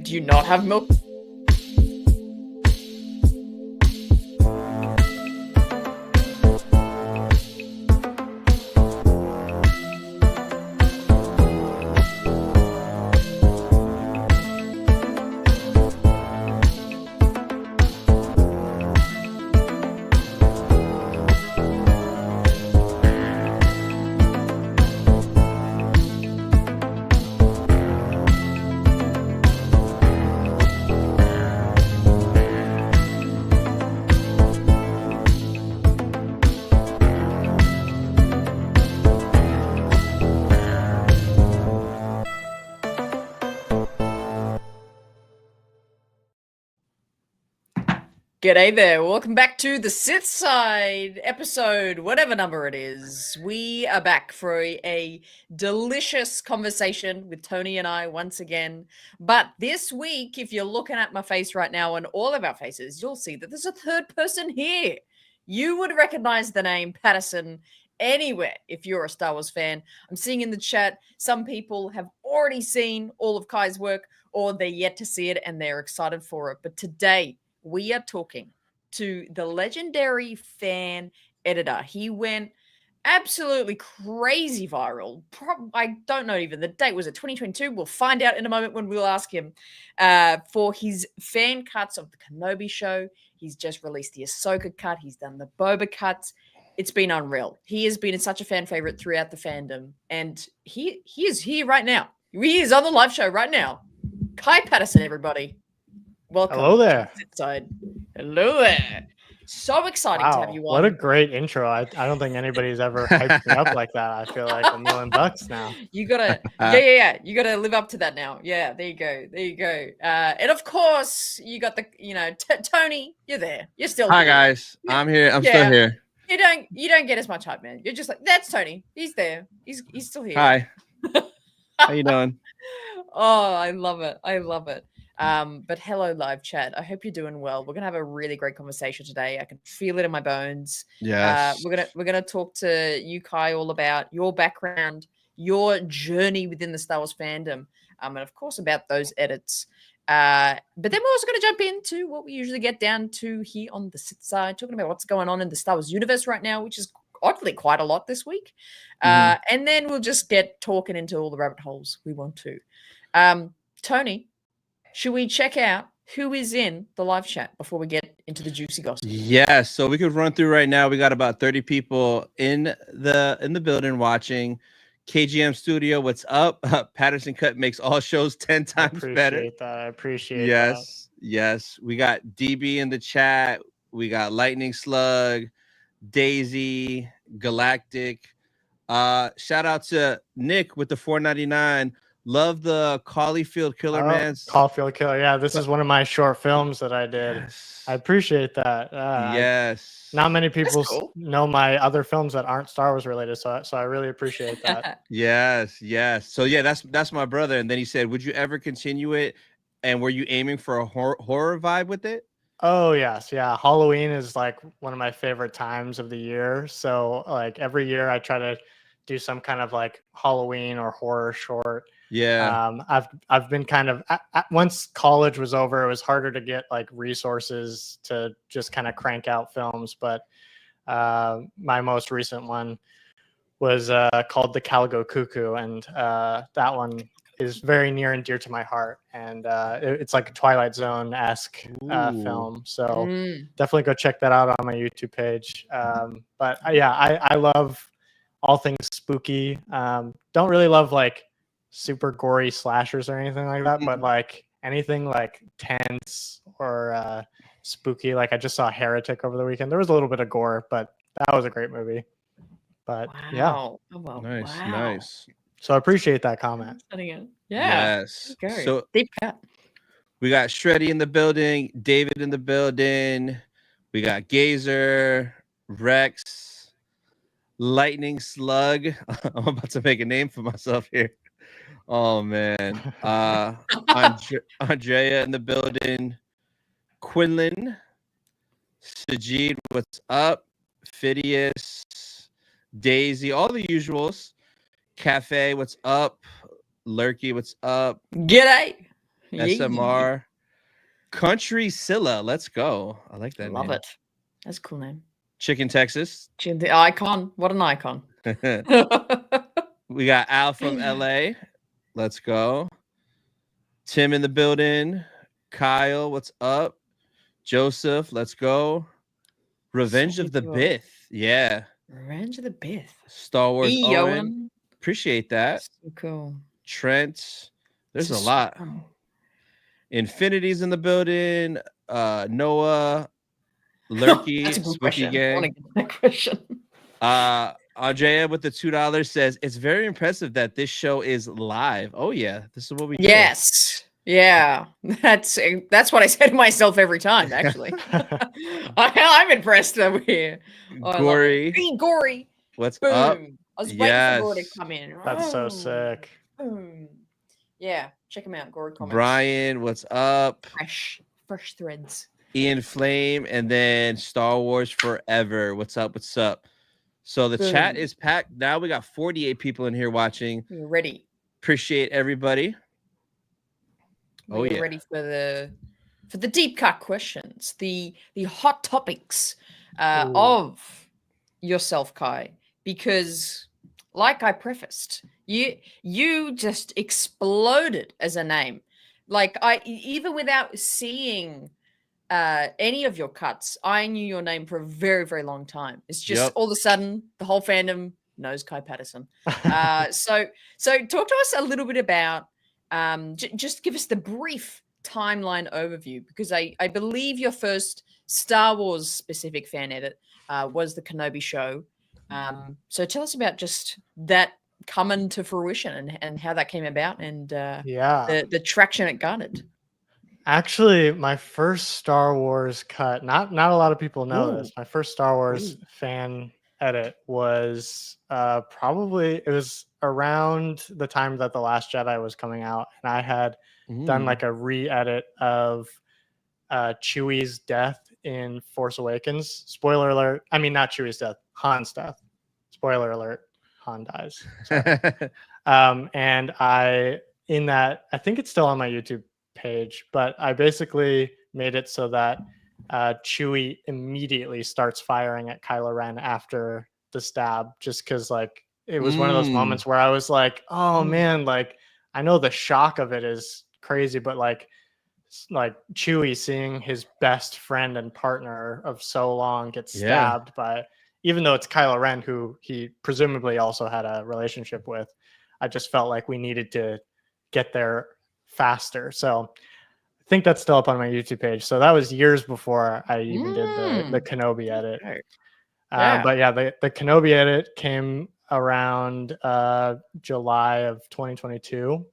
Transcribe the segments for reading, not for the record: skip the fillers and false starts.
Do you not have milk? G'day there, welcome back to the Sith Side episode, whatever number it is. We are back for a delicious conversation with Tony and I once again. But this week, if you're looking at my face right now and all of our faces, you'll see that there's a third person here. You would recognize the name Patterson anywhere if you're a Star Wars fan. I'm seeing in the chat, some people have already seen all of Kai's work or they're yet to see it and they're excited for it. But today, we are talking to the legendary fan editor. He went absolutely crazy viral. I don't know even the date. Was it 2022? We'll find out in a moment when we'll ask him for his fan cuts of the Kenobi show. He's just released the Ahsoka cut. He's done the Boba cuts. It's been unreal. He has been such a fan favorite throughout the fandom. And he is here right now. He is on the live show right now. Kai Patterson, everybody. Welcome. Hello there. Side. Hello there. So exciting to have you on. What a great intro. I don't think anybody's ever hyped me up like that. I feel like $1 million now. You gotta, yeah. You gotta live up to that now. Yeah, there you go. And of course, you got the, Tony, you're there. You're still Hi, here. guys. I'm here. I'm still here. You don't get as much hype, man. You're just like, that's Tony. He's there. He's still here. Hi. How you doing? Oh, I love it. But hello, live chat. I hope you're doing well. We're gonna have a really great conversation today. I can feel it in my bones. Yes. We're gonna talk to you, Kai, all about your background, your journey within the Star Wars fandom, and of course about those edits. But then we're also gonna jump into what we usually get down to here on the Sith Side, talking about what's going on in the Star Wars universe right now, which is oddly quite a lot this week. And then we'll just get talking into all the rabbit holes we want to. Tony, should we check out who is in the live chat before we get into the juicy gossip? Yes. So we could run through right now. We got about 30 people in the building watching. KGM Studio, what's up? Patterson Cut makes all shows 10 times better. I appreciate that. Yes. We got DB in the chat. We got Lightning Slug, Daisy, Galactic. Shout out to Nick with the $4.99. Love the Caulfield Killer, man. Caulfield Killer. Yeah, this is one of my short films that I did. Yes. I appreciate that. Yes. Not many people know my other films that aren't Star Wars related, so I really appreciate that. Yes. So yeah, that's my brother. And then he said, "Would you ever continue it? And were you aiming for a horror vibe with it?" Oh yes, yeah. Halloween is like one of my favorite times of the year. So like every year I try to do some kind of like Halloween or horror short. Yeah. I've been kind of once college was over, it was harder to get like resources to just kind of crank out films. But my most recent one was called The Caligo Cuckoo, and that one is very near and dear to my heart. And it's like a Twilight Zone-esque film. So definitely go check that out on my YouTube page. But yeah, I love all things spooky. Don't really love like super gory slashers or anything like that, but like anything like tense or spooky. Like I just saw Heretic over the weekend. There was a little bit of gore, but that was a great movie. But yeah. Oh, well, Nice. So I appreciate that comment. Yeah. Yes. Okay. So Deep cut. we got Shreddy in the building, David in the building. We got Gazer, Rex, Lightning Slug. I'm about to make a name for myself here. Oh man. Andrea in the building. Quinlan. Sajid, what's up? Phidias, Daisy, all the usuals. Cafe, what's up? Lurky, what's up? G'day. SMR. Country Scylla. Let's go. I like that Love name. it. That's a cool name. Chicken Texas. The icon. What an icon. We got Al from LA. Let's go. Tim in the building. Kyle, what's up? Joseph, let's go. Revenge of the Bith. Yeah. Revenge of the Bith. Star Wars Hey, Owen. Appreciate that. So cool. Trent. There's a lot. Infinity's in the building. Noah. Lurky. That's a good Spooky question. Gang. I want to get that question. Andrea with the $2 says it's very impressive that this show is live. Oh yeah, this is what we do. Yes. Yeah. That's what I say to myself every time, actually. I'm impressed over here. Gory. Hey, Gory. What's Boom. up? I was waiting for Gory to come in. That's so sick. Boom. Yeah, check him out. Gory comments. Brian, what's up? Fresh threads. Ian Flame, and then Star Wars Forever. What's up? What's up? So the chat is packed. Now we got 48 people in here watching. We're ready. Appreciate everybody. We're ready for the deep cut questions, the hot topics of yourself, Kai, because like I prefaced, you just exploded as a name. Like even without seeing any of your cuts, I knew your name for a very, very long time. It's just all of a sudden the whole fandom knows Kai Patterson. So talk to us a little bit about just give us the brief timeline overview, because I believe your first Star Wars specific fan edit was the Kenobi show. So tell us about just that coming to fruition and how that came about and the traction it garnered. Actually, my first Star Wars cut, not a lot of people know this. My first Star Wars fan edit was it was around the time that The Last Jedi was coming out, and I had done like a re-edit of Chewie's death in Force Awakens. Spoiler alert. I mean, not Chewie's death, Han's death. Spoiler alert, Han dies. And I think it's still on my YouTube page, but I basically made it so that Chewie immediately starts firing at Kylo Ren after the stab, just because like it was one of those moments where I was like, oh man, like I know the shock of it is crazy, but like Chewie seeing his best friend and partner of so long get stabbed by, even though it's Kylo Ren who he presumably also had a relationship with, I just felt like we needed to get there faster. So I think that's still up on my YouTube page. So that was years before I even did the Kenobi edit. But yeah, the Kenobi edit came around July of 2022,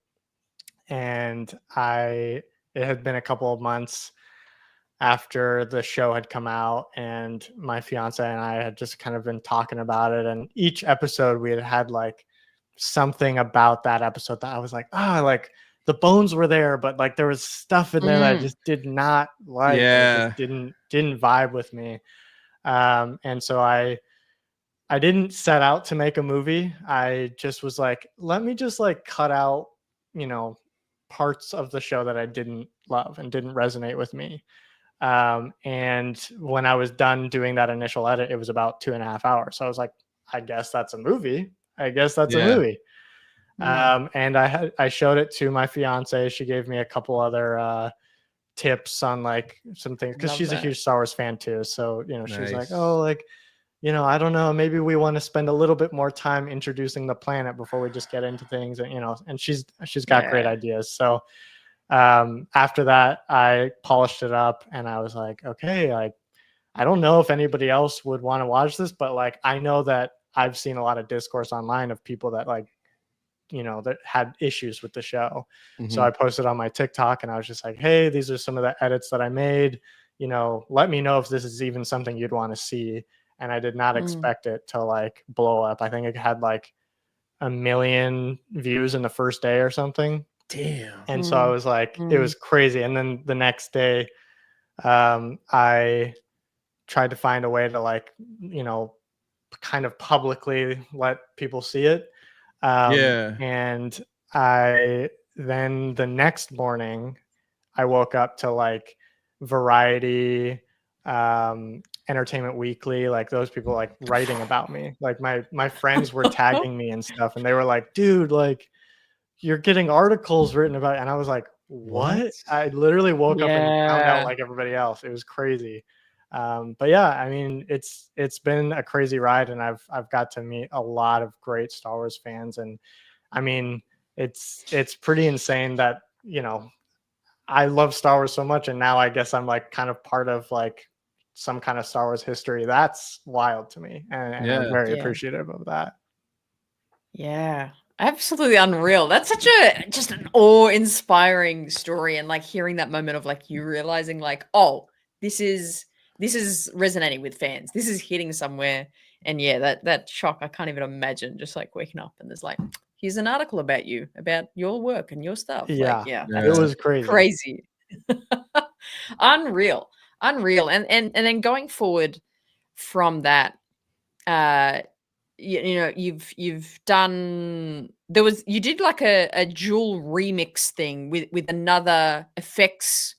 and it had been a couple of months after the show had come out, and my fiance and I had just kind of been talking about it, and each episode we had like something about that episode that I was like, like the bones were there, but like there was stuff in there that I just did not like. It just didn't vibe with me. And so I didn't set out to make a movie. I just was like, let me just like cut out, parts of the show that I didn't love and didn't resonate with me. And when I was done doing that initial edit, it was about 2.5 hours. So I was like, I guess that's a movie. A movie. And I showed it to my fiance. She gave me a couple other tips on like some things, because she's a huge Star Wars fan too. So she's like, oh, like I don't know, maybe we want to spend a little bit more time introducing the planet before we just get into things, and and she's got great ideas. So after that I polished it up, and I was like, okay, like I don't know if anybody else would want to watch this, but like I know that I've seen a lot of discourse online of people that like that had issues with the show. So I posted on my TikTok, and I was just like, hey, these are some of the edits that I made, let me know if this is even something you'd want to see. And I did not expect it to like blow up. I think it had like 1 million views in the first day or something. Damn. And so I was like, it was crazy. And then the next day I tried to find a way to like, kind of publicly let people see it. And then the next morning I woke up to like Variety, Entertainment Weekly, like those people like writing about me. Like my friends were tagging me and stuff, and they were like, dude, like you're getting articles written about it. And I was like, what? I literally woke up and found out like everybody else. It was crazy. But yeah, I mean, it's been a crazy ride, and I've got to meet a lot of great Star Wars fans. And I mean, it's pretty insane that, you know, I love Star Wars so much, and now I guess I'm like kind of part of like some kind of Star Wars history. That's wild to me, and I'm very appreciative of that. Yeah, absolutely unreal. That's such a just an awe-inspiring story, and like hearing that moment of like you realizing like, oh, this is resonating with fans. This is hitting somewhere. And yeah, that shock, I can't even imagine just like waking up and there's like, here's an article about you, about your work and your stuff. Yeah, like, yeah, it was crazy. Unreal. And then going forward from that, you know, you've done, you did like a dual remix thing with another effects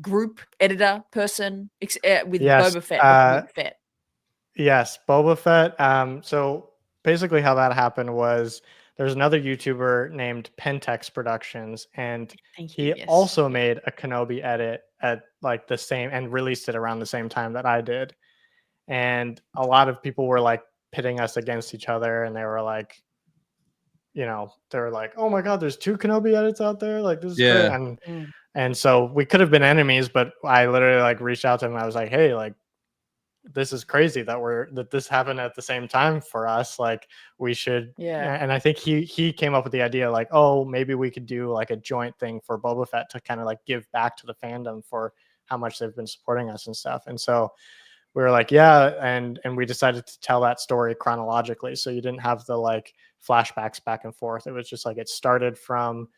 group editor person with Boba Fett. Yes, Boba Fett. So basically how that happened was there's another YouTuber named Pentex Productions, and he also made a Kenobi edit at like the same and released it around the same time that I did. And a lot of people were like pitting us against each other, and they were like, you know, they were like, oh my God, there's 2 Kenobi edits out there. Like this is great. And so we could have been enemies, but I literally like reached out to him. And I was like, hey, like, this is crazy that this happened at the same time for us. Like we should. And I think he came up with the idea like, oh, maybe we could do like a joint thing for Boba Fett to kind of like give back to the fandom for how much they've been supporting us and stuff. And so we were like, yeah. And we decided to tell that story chronologically. So you didn't have the like flashbacks back and forth. It was just like, it started from,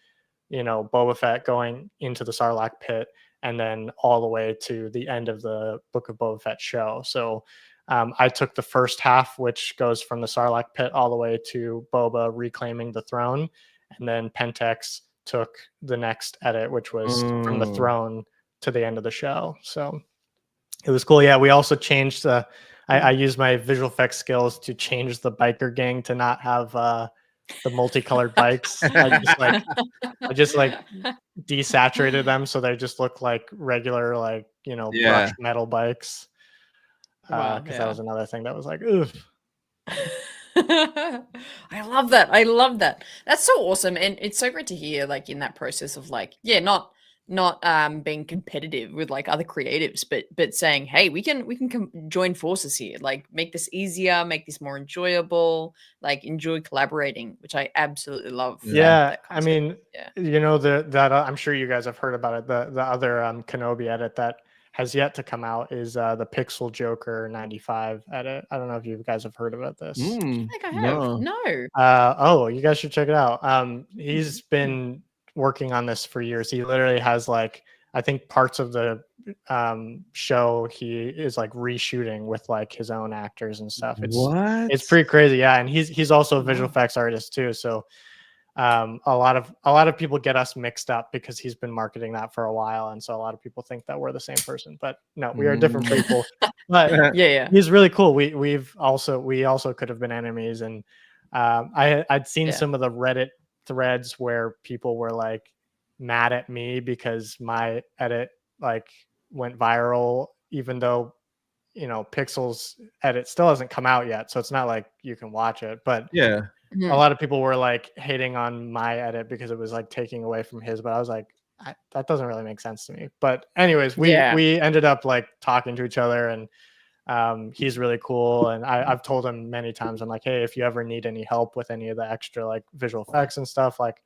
you know, Boba Fett going into the Sarlacc pit, and then all the way to the end of the Book of Boba Fett show. So I took the first half, which goes from the Sarlacc pit all the way to Boba reclaiming the throne. And then Pentex took the next edit, which was from the throne to the end of the show. So it was cool. Yeah, we also changed I used my visual effects skills to change the biker gang to not have the multicolored bikes. I just like desaturated them so they just look like regular, like, you know, brushed metal bikes. Because that was another thing that was like, oof. I love that. That's so awesome, and it's so great to hear like in that process of like, not being competitive with like other creatives, but saying, hey, we can join forces here, like make this easier, make this more enjoyable, like enjoy collaborating, which I absolutely love. That I mean, you know, that I'm sure you guys have heard about it. The other Kenobi edit that has yet to come out is the Pixel Joker 95 edit. I don't know if you guys have heard about this. I think I have. No. Oh, you guys should check it out. He's been working on this for years. He literally has like, I think parts of the show he is like reshooting with like his own actors and stuff. It's pretty crazy. Yeah. And he's also a visual effects artist too. So a lot of people get us mixed up because he's been marketing that for a while, and so a lot of people think that we're the same person, but no, we are different people. But he's really cool. We also could have been enemies. And I'd seen some of the Reddit threads where people were like mad at me because my edit like went viral, even though, you know, Pixel's edit still hasn't come out yet, so it's not like you can watch it. But a lot of people were like hating on my edit because it was like taking away from his, but I was like, that doesn't really make sense to me. But anyways, we ended up like talking to each other, and he's really cool. And I've told him many times, I'm like, hey, if you ever need any help with any of the extra like visual effects and stuff, like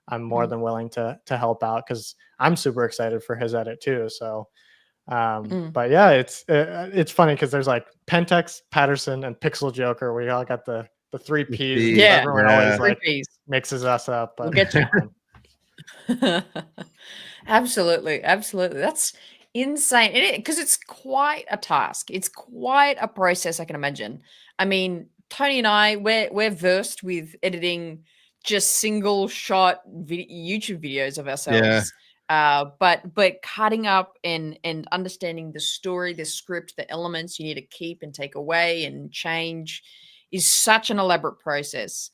I'm more than willing to help out, because I'm super excited for his edit too. So but yeah, it's funny because there's like Pentex, Patterson, and Pixel Joker. We all got the 3 Ps. Everyone always like mixes us up, but we'll get you. Absolutely. That's insane, because it's quite a task. It's quite a process, I can imagine. I mean, Tony and I, we're versed with editing just single shot YouTube videos of ourselves. But cutting up and understanding the story, the script, the elements you need to keep and take away and change is such an elaborate process.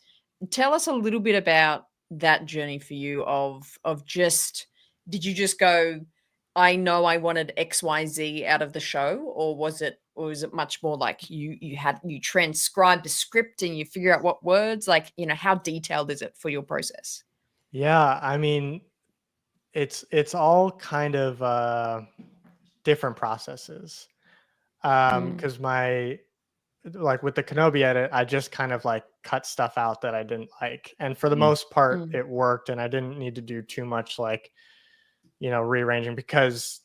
Tell us a little bit about that journey for you of just, did you just go, I know I wanted XYZ out of the show, or was it much more like you transcribe the script and you figure out what words, like, how detailed is it for your process? Yeah, I mean, it's all kind of different processes. Because my like with the Kenobi edit, I just kind of like cut stuff out that I didn't like, and for the most part, it worked, and I didn't need to do too much like rearranging, because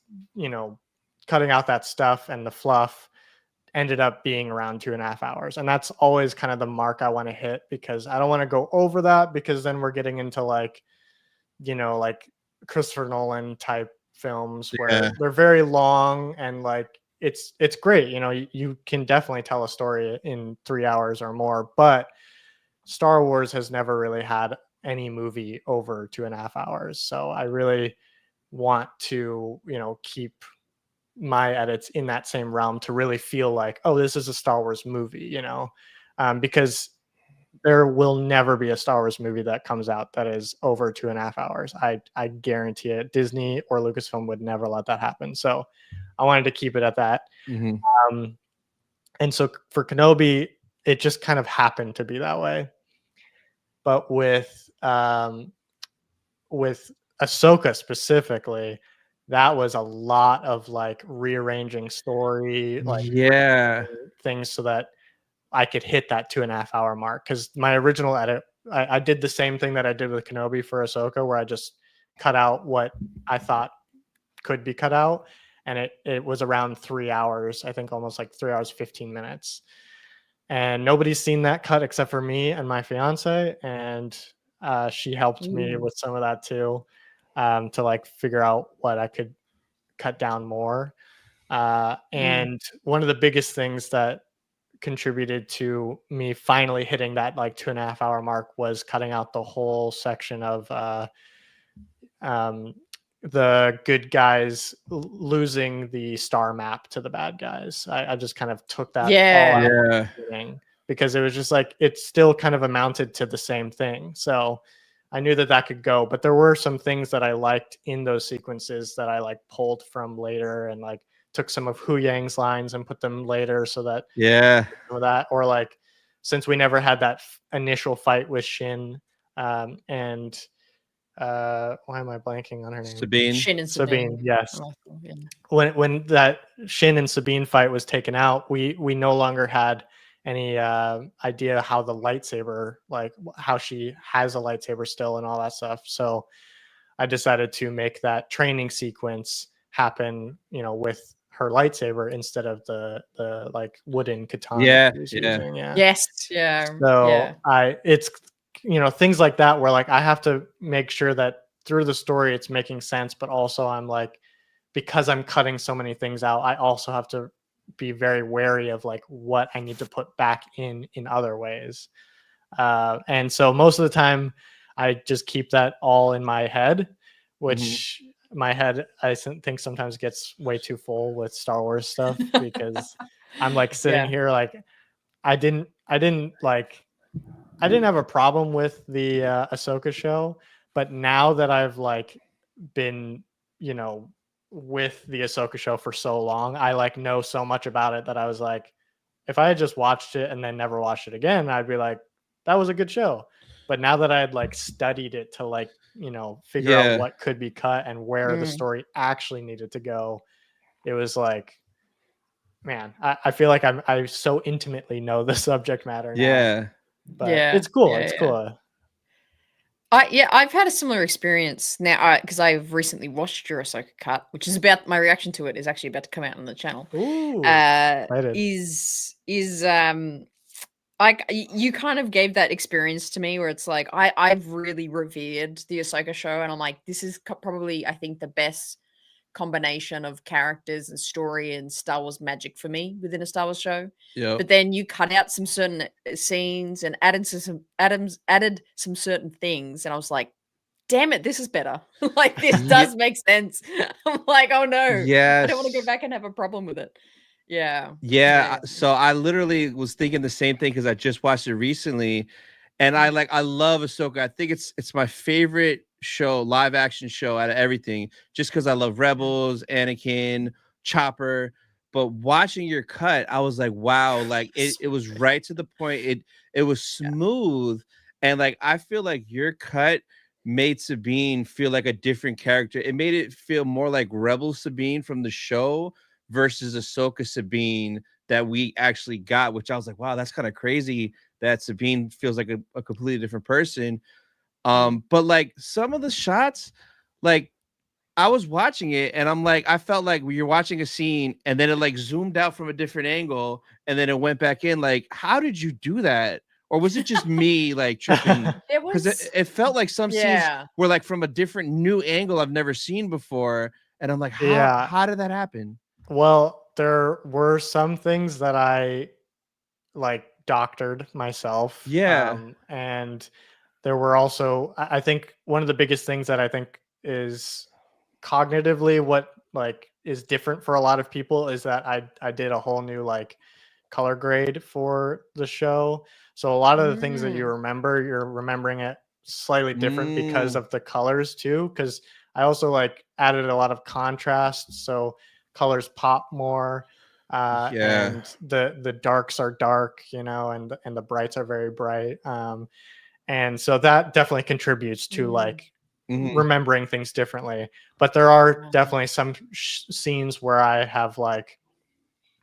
cutting out that stuff and the fluff ended up being around 2.5 hours, and that's always kind of the mark I want to hit, because I don't want to go over that, because then we're getting into like like Christopher Nolan type films where they're very long, and like it's great. You can definitely tell a story in 3 hours or more, but Star Wars has never really had any movie over 2.5 hours. So I really want to, keep my edits in that same realm to really feel like, oh, this is a Star Wars movie, because there will never be a Star Wars movie that comes out that is over 2.5 hours. I guarantee it. Disney or Lucasfilm would never let that happen. So I wanted to keep it at that. And so for Kenobi, it just kind of happened to be that way. But with Ahsoka specifically, that was a lot of like rearranging story, like things so that I could hit that 2.5 hour mark. Because my original edit, I did the same thing that I did with Kenobi for Ahsoka, where I just cut out what I thought could be cut out, and it was around 3 hours, I think almost like 3 hours 15 minutes. And nobody's seen that cut except for me and my fiance, and she helped me with some of that too, to like figure out what I could cut down more. And one of the biggest things that contributed to me finally hitting that like 2.5 hour mark was cutting out the whole section of the good guys losing the star map to the bad guys. I just kind of took that all out because it was just like it still kind of amounted to the same thing. So I knew that could go, but there were some things that I liked in those sequences that I like pulled from later, and like took some of Hu Yang's lines and put them later, so that that, or like, since we never had that initial fight with Shin and why am I blanking on her name? Shin and Sabine. Yes. When that Shin and Sabine fight was taken out, we no longer had any idea how the lightsaber, like how she has a lightsaber still and all that stuff. So I decided to make that training sequence happen, with her lightsaber instead of the like wooden katana using. So it's things like that where like I have to make sure that through the story it's making sense, but also I'm like, because I'm cutting so many things out, I also have to be very wary of like what I need to put back in other ways. And so most of the time I just keep that all in my head, which my head I think sometimes gets way too full with Star Wars stuff, because I'm like sitting here like I didn't have a problem with the Ahsoka show, but now that I've like been with the Ahsoka show for so long, I like know so much about it that I was like, if I had just watched it and then never watched it again, I'd be like, that was a good show. But now that I had like studied it to like figure out what could be cut and where the story actually needed to go, it was like, man, I feel like I so intimately know the subject matter now. But it's cool. It's cool. I've had a similar experience now because I've recently watched your Ahsoka cut, which is about, my reaction to it is actually about to come out on the channel. Ooh, you kind of gave that experience to me where it's like I've really revered the Ahsoka show, and I'm like, this is probably, I think, the best combination of characters and story and Star Wars magic for me within a Star Wars show. But then you cut out some certain scenes and added some certain things, and I was like, damn it, this is better. Like, this Ye- does make sense. I'm like, oh no, I don't want to go Yes. back and have a problem with it. Yeah. Yeah, so I literally was thinking the same thing because I just watched it recently, and I love Ahsoka. I think it's my favorite show, live action show out of everything, just because I love Rebels, Anakin, Chopper. But watching your cut, I was like, wow, like it was right to the point. It was smooth, and like I feel like your cut made Sabine feel like a different character. It made it feel more like Rebel Sabine from the show versus Ahsoka Sabine that we actually got, which I was like, wow, that's kind of crazy that Sabine feels like a completely different person. But like some of the shots, like I was watching it and I'm like, I felt like you're watching a scene and then it like zoomed out from a different angle and then it went back in. Like, how did you do that? Or was it just me like tripping? It Because was, it felt like some scenes yeah. were like from a different new angle I've never seen before. And I'm like, Yeah. how did that happen? Well, there were some things that I like doctored myself. Yeah. And there were also, I think one of the biggest things that I think is cognitively what like is different for a lot of people is that I did a whole new like color grade for the show. So a lot of the things that you remember, you're remembering it slightly different because of the colors too. Because I also like added a lot of contrast, so colors pop more. Yeah. And the darks are dark, you know, and the brights are very bright. And so that definitely contributes to like remembering things differently. But there are definitely some scenes where I have like,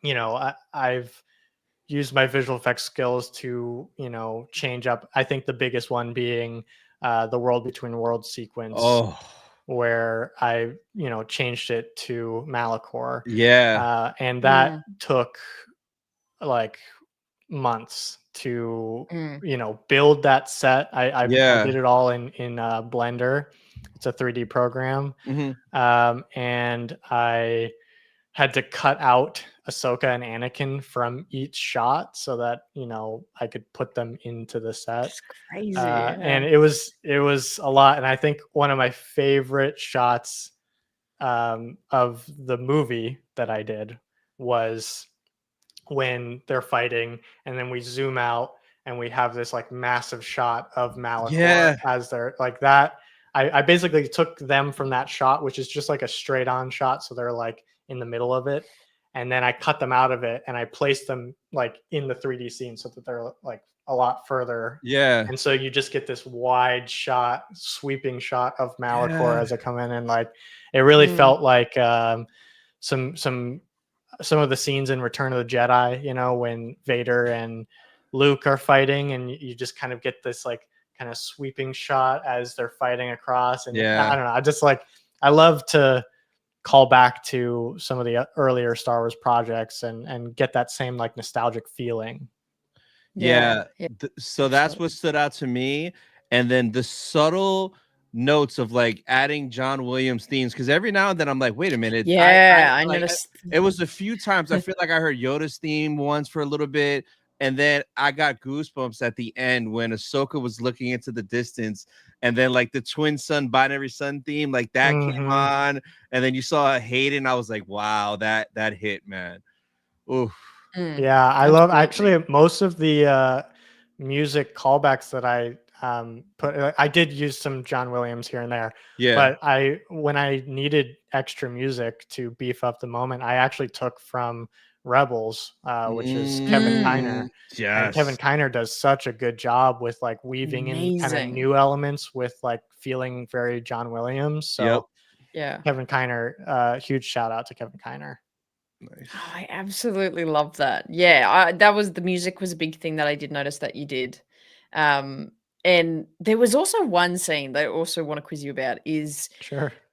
you know, I've used my visual effects skills to, you know, change up. I think the biggest one being the World Between Worlds sequence, Oh, where I, you know, changed it to Malachor. yeah. And that took like months to, you know, build that set. I Yeah. did it all in Blender. It's a 3D program. And I had to cut out Ahsoka and Anakin from each shot so that, you know, I could put them into the set. It's crazy. And it was a lot. And I think one of my favorite shots of the movie that I did was when they're fighting and then we zoom out and we have this like massive shot of Malachor as they're like that. I basically took them from that shot, which is just like a straight on shot, so they're like in the middle of it, and then I cut them out of it and I placed them like in the 3D scene so that they're like a lot further. And so you just get this wide shot, sweeping shot of Malachor as they come in, and like it really felt like some of the scenes in Return of the Jedi, you know, when Vader and Luke are fighting and you just kind of get this like kind of sweeping shot as they're fighting across. And I don't know, I just like, I love to call back to some of the earlier Star Wars projects and get that same like nostalgic feeling. So that's what stood out to me. And then the subtle notes of like adding John Williams themes, because every now and then I'm like, wait a minute. I like, noticed. It was a few times I feel like I heard Yoda's theme once for a little bit. And then I got goosebumps at the end when Ahsoka was looking into the distance, and then like the twin sun binary sun theme, like that came on, and then you saw Hayden. I was like, wow, that hit, man. Oof. Yeah, I love actually most of the music callbacks that I put. I did use some John Williams here and there, but when I needed extra music to beef up the moment, I actually took from Rebels, which is Kevin Kiner. And Kevin Kiner does such a good job with like weaving in kind of new elements with like feeling very John Williams. So Kevin Kiner, huge shout out to Kevin Kiner. Nice. Oh, I absolutely love that. Yeah, that was the music was a big thing that I did notice that you did. And there was also one scene that I also want to quiz you about is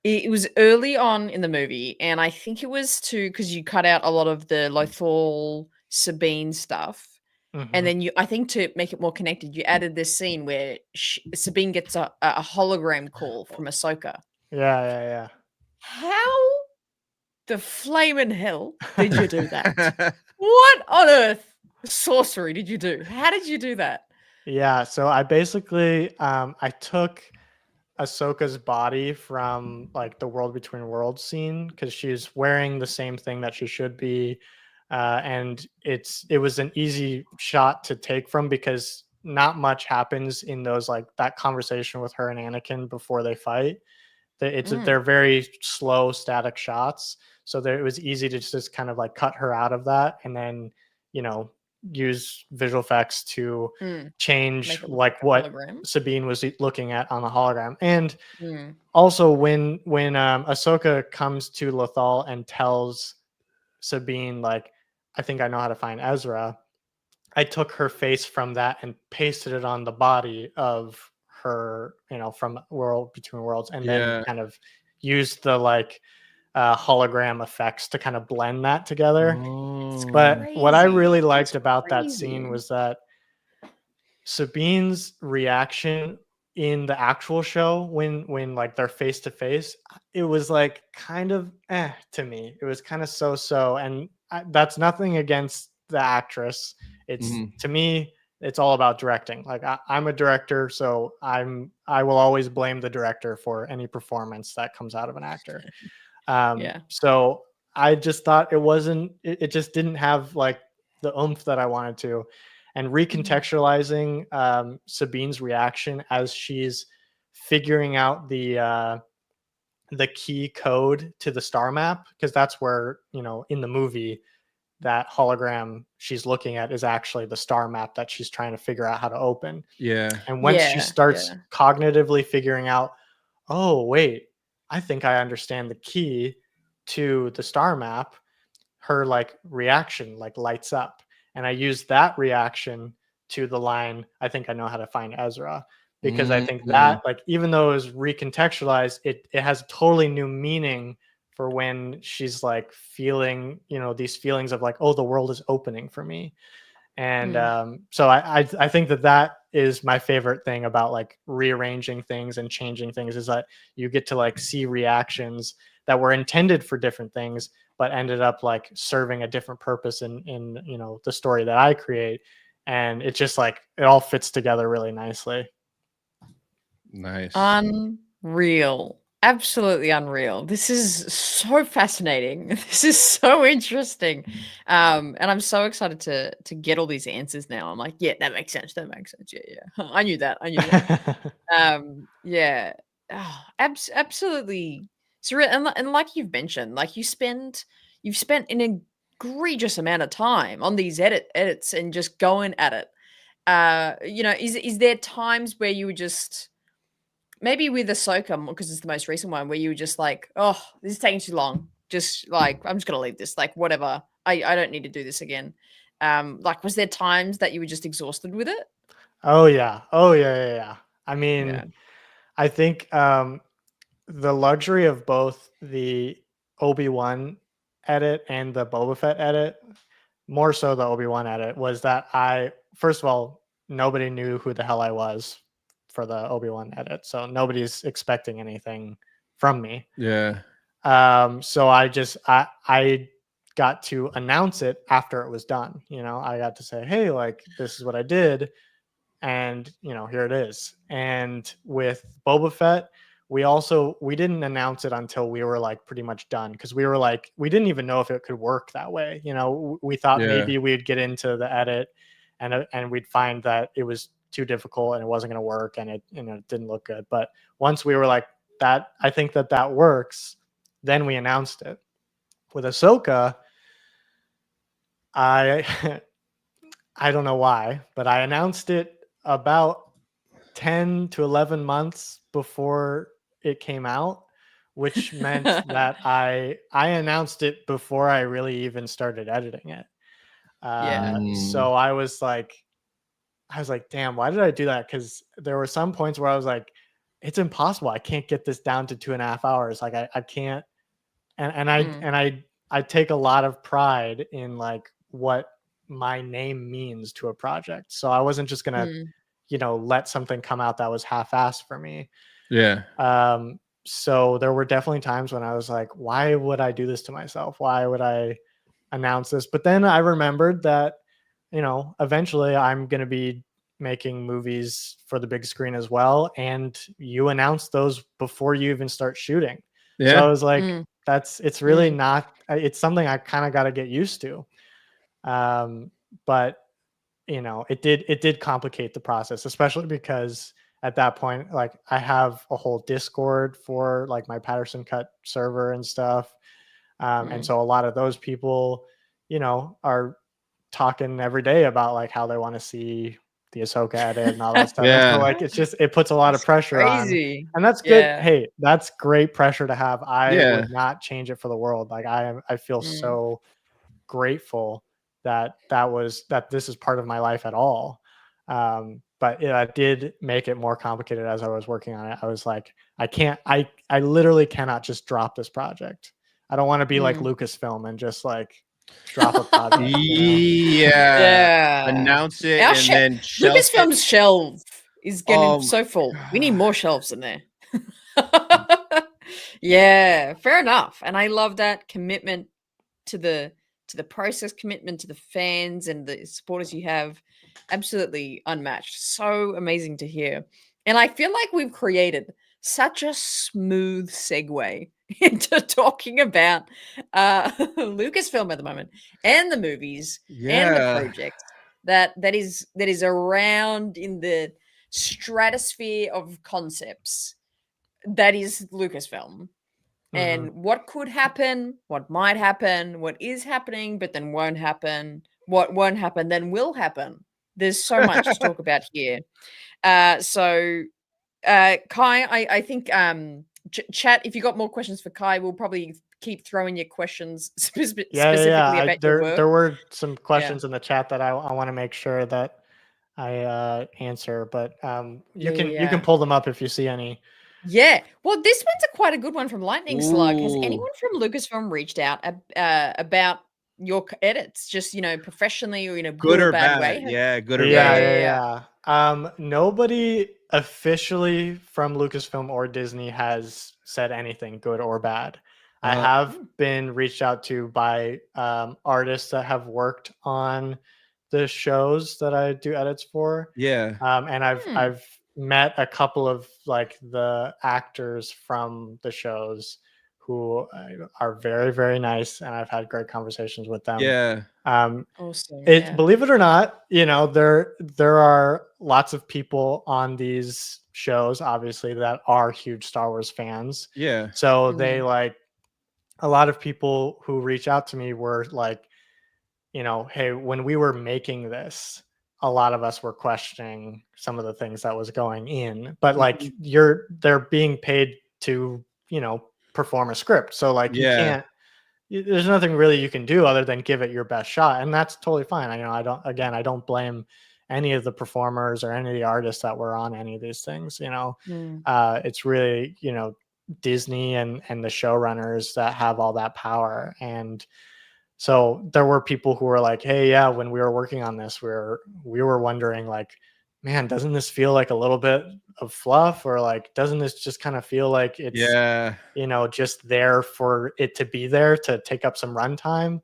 it was early on in the movie, and I think it was because you cut out a lot of the Lothal Sabine stuff. And then I think to make it more connected, you added this scene where Sabine gets a hologram call from Ahsoka. Yeah. How the flaming hell did you do that? What on earth sorcery did you do? How did you do that? Yeah, so I basically I took Ahsoka's body from like the World Between Worlds scene, because she's wearing the same thing that she should be, and it was an easy shot to take from, because not much happens in those, like that conversation with her and Anakin before they fight. They're very slow, static shots, so it was easy to just kind of like cut her out of that, and then use visual effects to Make change it look like a what hologram. Sabine was looking at on the hologram. And Mm. also when Ahsoka comes to Lothal and tells Sabine, like, I think I know how to find Ezra, I took her face from that and pasted it on the body of her, from World Between Worlds, and then Yeah. kind of used the like hologram effects to kind of blend that together. Oh. But what I really Crazy. liked It's about that crazy. scene was that Sabine's reaction in the actual show, when like they're face to face, it was like kind of to me. It was kind of so, and that's nothing against the actress. It's to me, it's all about directing. Like I'm a director, so I will always blame the director for any performance that comes out of an actor. Yeah. So I just thought it just didn't have like the oomph that I wanted to. And recontextualizing Sabine's reaction as she's figuring out the key code to the star map, because that's where, in the movie, that hologram she's looking at is actually the star map that she's trying to figure out how to open. Yeah. And once she Yeah, starts yeah. cognitively figuring out, oh wait, I think I understand the key to the star map, her like reaction like lights up. And I use that reaction to the line, I think I know how to find Ezra, because I think that, like, even though it was recontextualized, it has totally new meaning for when she's like feeling, these feelings of like, oh, the world is opening for me. And so I think that is my favorite thing about like rearranging things and changing things, is that you get to like see reactions that were intended for different things but ended up like serving a different purpose in the story that I create. And it's just like it all fits together really nicely. Nice. Unreal. Absolutely unreal. This is so fascinating. This is so interesting. And I'm so excited to get all these answers now. I'm like, yeah, that makes sense. That makes sense. Yeah, yeah. I knew that. I knew that. Yeah. Oh, absolutely surreal. And like you've mentioned, like you've spent an egregious amount of time on these edits and just going at it. Is there times where you would just, maybe with Ahsoka, because it's the most recent one, where you were just like, oh, this is taking too long. Just like, I'm just gonna leave this. Like, whatever. I don't need to do this again. Like, was there times that you were just exhausted with it? Oh yeah. I mean, Yeah. I think the luxury of both the Obi-Wan edit and the Boba Fett edit, more so the Obi-Wan edit, was that first of all, nobody knew who the hell I was for the Obi-Wan edit. So nobody's expecting anything from me. Yeah. So I got to announce it after it was done. I got to say, hey, like, this is what I did. And, here it is. And with Boba Fett, we didn't announce it until we were like pretty much done, because we were like, we didn't even know if it could work that way. We thought maybe we'd get into the edit and we'd find that it was too difficult and it wasn't going to work, and it didn't look good. But once we were like, that, I think that works, then we announced it. With Ahsoka, I don't know why, but I announced it about 10 to 11 months before it came out, which meant that I announced it before I really even started editing it. So I was like, damn, why did I do that? Because there were some points where I was like, it's impossible. I can't get this down to 2.5 hours. Like I can't. And I take a lot of pride in like what my name means to a project. So I wasn't just gonna, let something come out that was half-assed for me. Yeah. So there were definitely times when I was like, why would I do this to myself? Why would I announce this? But then I remembered that, eventually I'm going to be making movies for the big screen as well, and you announce those before you even start shooting. So I was like, it's really not, it's something I kind of got to get used to. But you know, it did complicate the process, especially because at that point, like I have a whole Discord for like my Patterson Cut server and stuff. And so a lot of those people, you know, are talking every day about like how they want to see the Ahsoka edit and all that stuff. And so like it puts a lot of pressure crazy. on. And that's good. Hey, that's great pressure to have. I would not change it for the world. Like I feel so grateful that this is part of my life at all. But it did make it more complicated as I was working on it. I was like, I literally cannot just drop this project. I don't want to be like Lucasfilm and just like drop a project. Yeah. Announce it and then Lucasfilm's shelf is getting so full. We need more shelves in there. Yeah, fair enough. And I love that commitment to the process, commitment to the fans and the supporters you have. Absolutely unmatched. So amazing to hear. And I feel like we've created such a smooth segue into talking about Lucasfilm at the moment and the movies and the projects that is around in the stratosphere of concepts that is Lucasfilm. And what could happen, what might happen, what is happening, but then won't happen, what won't happen, then will happen. There's so much to talk about here. So, Kai, I think chat, if you got more questions for Kai, we'll probably keep throwing your questions specifically about your work. There were some questions in the chat that I want to make sure that I answer, but you can pull them up if you see any. Yeah. Well, this one's quite a good one from Lightning Slug. Has anyone from Lucasfilm reached out about your edits, just, you know, professionally or in a good or bad way? Yeah, good or bad. Yeah. Nobody officially from Lucasfilm or Disney has said anything good or bad. I have been reached out to by artists that have worked on the shows that I do edits for. Yeah. And I've met a couple of like the actors from the shows who are very, very nice, and I've had great conversations with them. Yeah. Awesome. Believe it or not, you know, there are lots of people on these shows, obviously, that are huge Star Wars fans. Yeah. So they like, a lot of people who reach out to me were like, you know, hey, when we were making this, a lot of us were questioning some of the things that was going in, but like they're being paid to, you know, perform a script. So like you can't, there's nothing really you can do other than give it your best shot. And that's totally fine. I don't blame any of the performers or any of the artists that were on any of these things, you know. It's really, you know, Disney and the showrunners that have all that power. And so there were people who were like, hey, yeah, when we were working on this, we were wondering like, man, doesn't this feel like a little bit of fluff, or like, doesn't this just kind of feel like it's, you know, just there for it to be there to take up some runtime?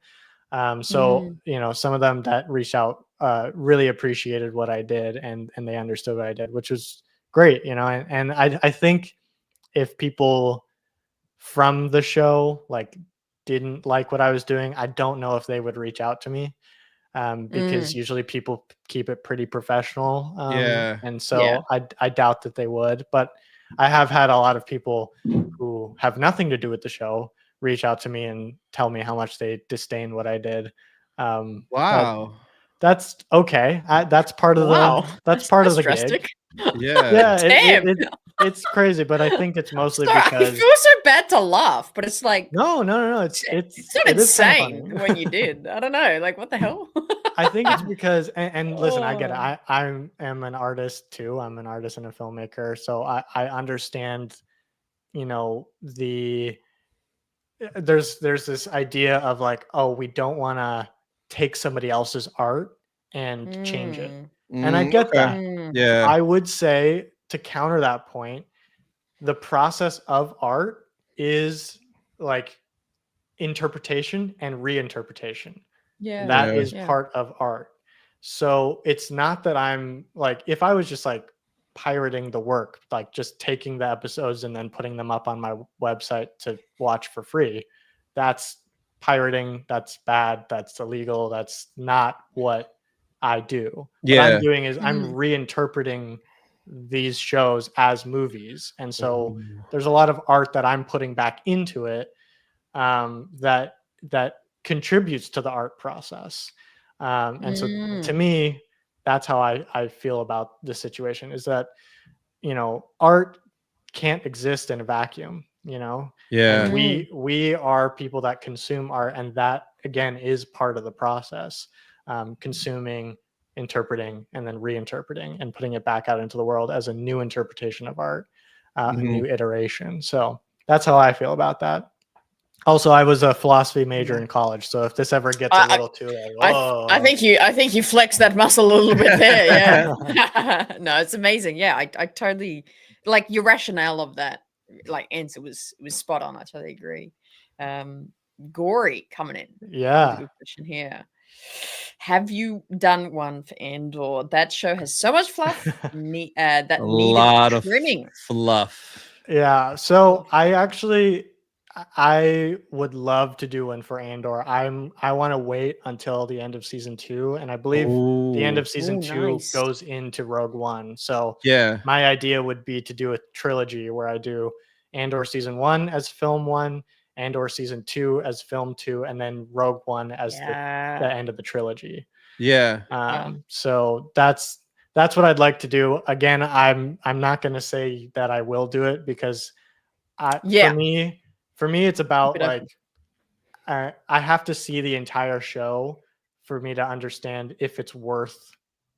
So, you know, some of them that reached out really appreciated what I did, and they understood what I did, which was great, you know. And I think if people from the show like didn't like what I was doing, I don't know if they would reach out to me, because usually people keep it pretty professional. And so I doubt that they would, but I have had a lot of people who have nothing to do with the show reach out to me and tell me how much they disdain what I did. Wow. That's okay. That's part of the gig. Yeah. It's crazy, but I think it's mostly Sorry, because I feel so bad to laugh, but it's like no. It's not insane when you did. I don't know, like what the hell? I think it's because and listen, I get it. I am an artist too. I'm an artist and a filmmaker, so I understand. You know, there's this idea of like, oh, we don't want to take somebody else's art and change it, and I get that. Yeah, I would say, to counter that point, the process of art is like interpretation and reinterpretation. That is part of art. So it's not that I'm like, if I was just like pirating the work, like just taking the episodes and then putting them up on my website to watch for free, that's pirating. That's bad. That's illegal. That's not what I do. What I'm doing is I'm reinterpreting these shows as movies. And so there's a lot of art that I'm putting back into it, that contributes to the art process. And so to me, that's how I feel about the situation, is that, art can't exist in a vacuum, Yeah. and we are people that consume art, and that again is part of the process. Consuming, interpreting, and then reinterpreting and putting it back out into the world as a new interpretation of art, a new iteration. So that's how I feel about that. Also, I was a philosophy major in college, so if this ever gets a little too like, I think you flexed that muscle a little bit there. Yeah. No, it's amazing. Yeah, I totally like your rationale of that. Like answer was spot on. I totally agree. Gory coming in. yeah. Good question here. Have you done one for Andor? That show has so much fluff. That A needed lot of trimming. fluff. Yeah. So I would love to do one for Andor. I want to wait until the end of season 2, and I believe the end of season 2 nice. goes into Rogue One. So Yeah. my idea would be to do a trilogy where I do Andor season 1 as film 1, Andor season 2 as film 2, and then Rogue One as the end of the trilogy. Yeah. So that's what I'd like to do. Again, I'm not going to say that I will do it, because for me it's about like I have to see the entire show for me to understand if it's worth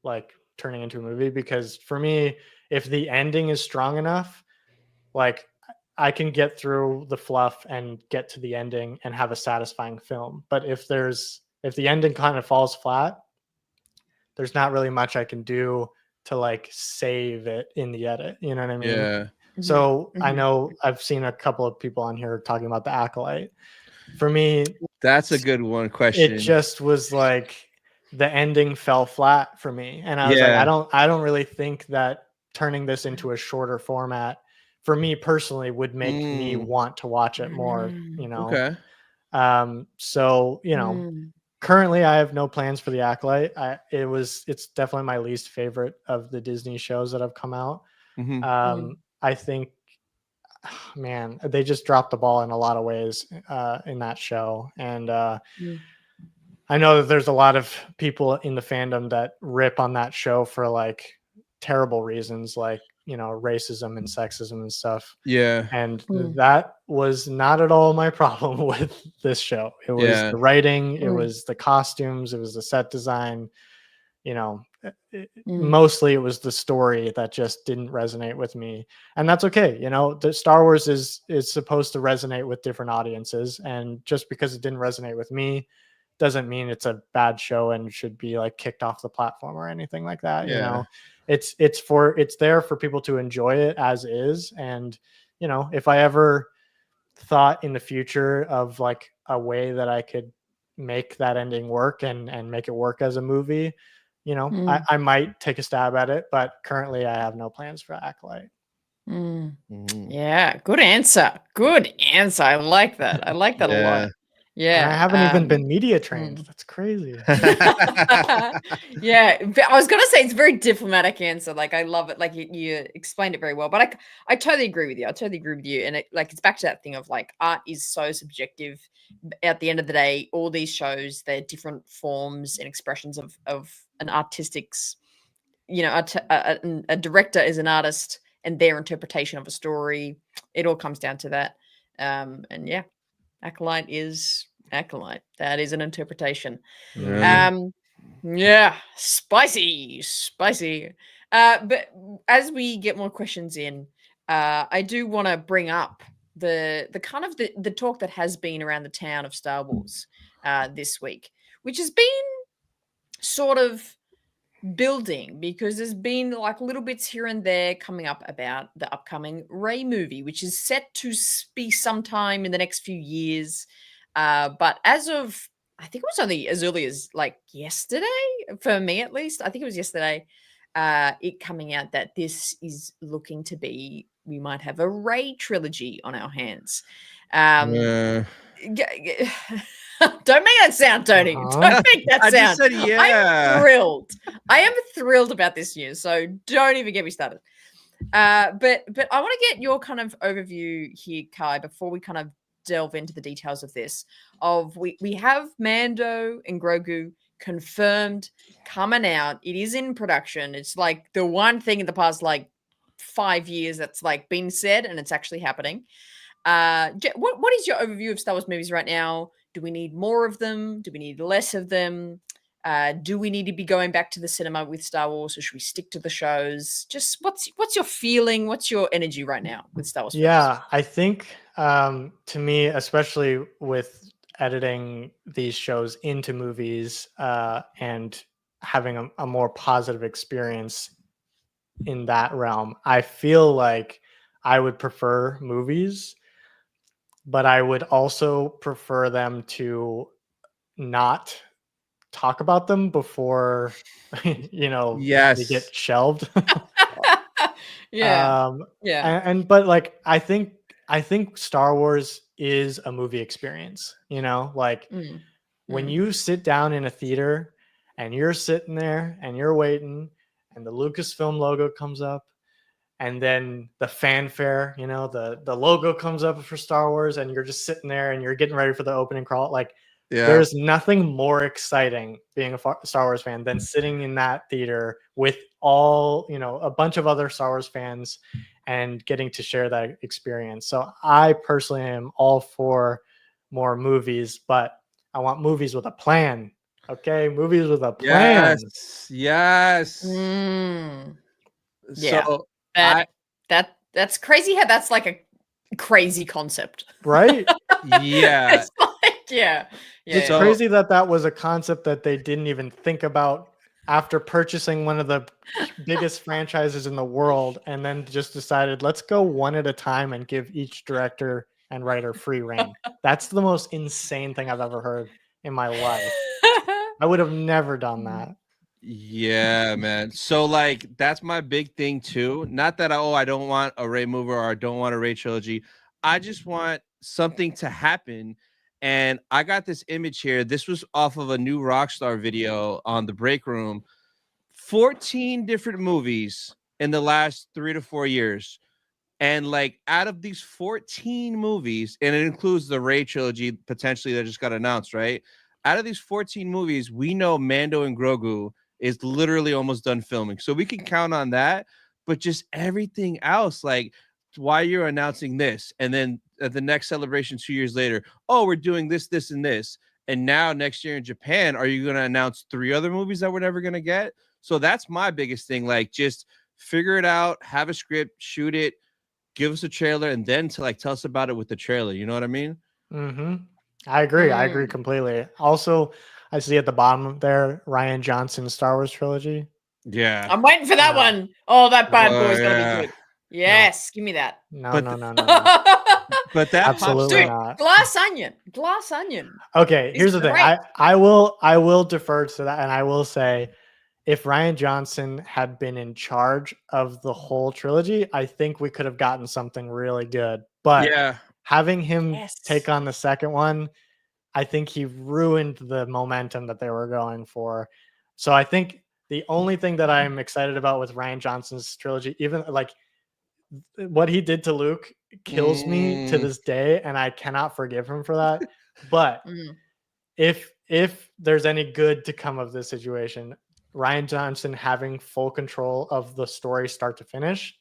like turning into a movie. Because for me, if the ending is strong enough, like I can get through the fluff and get to the ending and have a satisfying film. But if the ending kind of falls flat, there's not really much I can do to like save it in the edit. You know what I mean? Yeah. So I know I've seen a couple of people on here talking about The Acolyte. For me, that's a good one question. It just was like the ending fell flat for me, and I was like, I don't really think that turning this into a shorter format for me personally would make me want to watch it more. Okay. So currently I have no plans for The Acolyte. It's definitely my least favorite of the Disney shows that have come out. I think, man, they just dropped the ball in a lot of ways in that show. And I know that there's a lot of people in the fandom that rip on that show for like terrible reasons, like, racism and sexism and stuff. Yeah. And that was not at all my problem with this show. It was the writing, it was the costumes, it was the set design. Mostly it was the story that just didn't resonate with me, and that's okay. The Star Wars is supposed to resonate with different audiences, and just because it didn't resonate with me doesn't mean it's a bad show and should be like kicked off the platform or anything like that. It's there for people to enjoy it as is. And if I ever thought in the future of like a way that I could make that ending work and make it work as a movie, I might take a stab at it, but currently I have no plans for Acolyte. Yeah, good answer. I like that. I like that a lot. Yeah. And I haven't even been media trained. That's crazy. Yeah, I was gonna say it's a very diplomatic answer. Like, I love it. Like, you explained it very well. But I totally agree with you. And it's back to that thing of like, art is so subjective. At the end of the day, all these shows, they're different forms and expressions of an artistic's. A director is an artist, and their interpretation of a story. It all comes down to that. And yeah. Acolyte is Acolyte. That is an interpretation. Yeah, spicy. But as we get more questions in, I do want to bring up the kind of the talk that has been around the town of Star Wars this week, which has been sort of building, because there's been like little bits here and there coming up about the upcoming Rey movie, which is set to be sometime in the next few years. But as of I think it was only as early as like yesterday, for me at least. I think it was yesterday, it coming out that this is looking to be, we might have a Rey trilogy on our hands. Uh, Don't make that sound, Tony. Uh-huh. Don't make that I sound. just said yeah. I'm thrilled. I am thrilled about this news. So don't even get me started. But I want to get your kind of overview here, Kai, before we kind of delve into the details of this. We have Mando and Grogu confirmed coming out. It is in production. It's like the one thing in the past like 5 years that's like been said, and it's actually happening. What is your overview of Star Wars movies right now? Do we need more of them? Do we need less of them? Do we need to be going back to the cinema with Star Wars, or should we stick to the shows? Just what's your feeling? What's your energy right now with Star Wars films? Yeah, I think to me, especially with editing these shows into movies and having a more positive experience in that realm, I feel like I would prefer movies, but I would also prefer them to not talk about them before they Yes. get shelved. Yeah. But like I think Star Wars is a movie experience, like when you sit down in a theater and you're sitting there and you're waiting and the Lucasfilm logo comes up and then the fanfare, the logo comes up for Star Wars and you're just sitting there and you're getting ready for the opening crawl. Like there's nothing more exciting being a Star Wars fan than sitting in that theater with all, a bunch of other Star Wars fans and getting to share that experience. So I personally am all for more movies, but I want movies with a plan. Okay, movies with a plan. Yes. Yeah. So that's crazy how that's like a crazy concept. Right? Yeah. It's like, yeah. It's crazy that was a concept that they didn't even think about after purchasing one of the biggest franchises in the world, and then just decided, let's go one at a time and give each director and writer free reign. That's the most insane thing I've ever heard in my life. I would have never done that. Yeah, man. So like that's my big thing too. Not that I don't want a Rey movie or I don't want a Rey trilogy. I just want something to happen. And I got this image here. This was off of a new Rockstar video on the break room. 14 different movies in the last 3 to 4 years. And like out of these 14 movies, and it includes the Rey trilogy potentially that just got announced, right? Out of these 14 movies, we know Mando and Grogu is literally almost done filming. So we can count on that. But just everything else, like why you're announcing this, and then at the next celebration 2 years later, oh, we're doing this, this, and this. And now next year in Japan, are you going to announce 3 other movies that we're never going to get? So that's my biggest thing. Like just figure it out, have a script, shoot it, give us a trailer, and then to like tell us about it with the trailer. You know what I mean? Mm-hmm. I agree. I agree completely. Also, I see at the bottom there, Rian Johnson's Star Wars trilogy. Yeah. I'm waiting for that one. Oh, that bad boy's gonna be good. Yes, give me that. No. But that absolutely pops not. Glass onion. Okay, here's the thing. I will defer to that, and I will say, if Rian Johnson had been in charge of the whole trilogy, I think we could have gotten something really good. But having him take on the second one, I think he ruined the momentum that they were going for. So I think the only thing that I'm excited about with Rian Johnson's trilogy, even like what he did to Luke, kills me to this day, and I cannot forgive him for that. But if there's any good to come of this situation, Rian Johnson having full control of the story start to finish,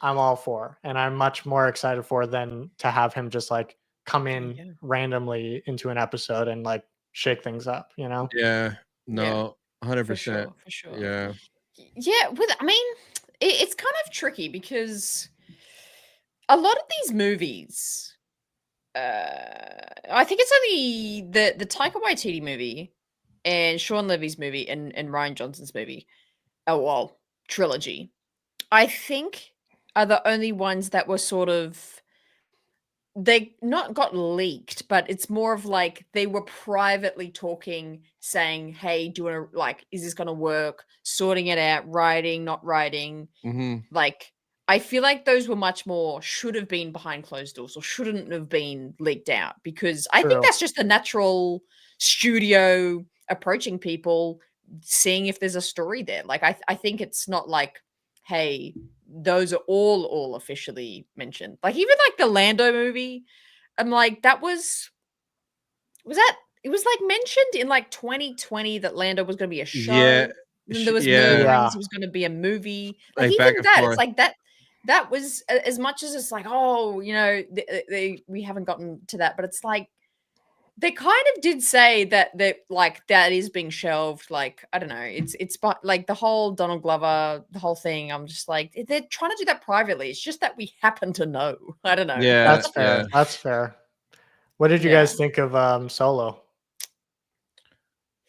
I'm all for, and I'm much more excited for than to have him just like come in randomly into an episode and like shake things up, Yeah. No, 100%. For sure. Yeah. Yeah, it's kind of tricky because a lot of these movies, I think it's only the Taika Waititi movie and Sean Levy's movie and Rian Johnson's movie, trilogy, I think are the only ones that were sort of they not got leaked, but it's more of like they were privately talking, saying, "Hey, do you want to like? Is this going to work?" Sorting it out, writing, not writing. Like, I feel like those were much more should have been behind closed doors or shouldn't have been leaked out, because I think True. that's just a natural studio approaching people, seeing if there's a story there. Like, I think it's not like, hey, those are all officially mentioned. Like, even like the Lando movie, I'm like, that was that it was like mentioned in like 2020 that Lando was going to be a show. Yeah. Then there was Yeah. murmurings Yeah. it was going to be a movie. Like, Like even back and that, it's forth. like that was as much as it's like, oh, you know, we haven't gotten to that, but it's like they kind of did say that like that is being shelved. Like, I don't know, it's but like the whole Donald Glover, the whole thing. I'm just like, they're trying to do that privately. It's just that we happen to know. I don't know. Yeah. That's fair. Yeah. That's fair. What did you Yeah. guys think of Solo?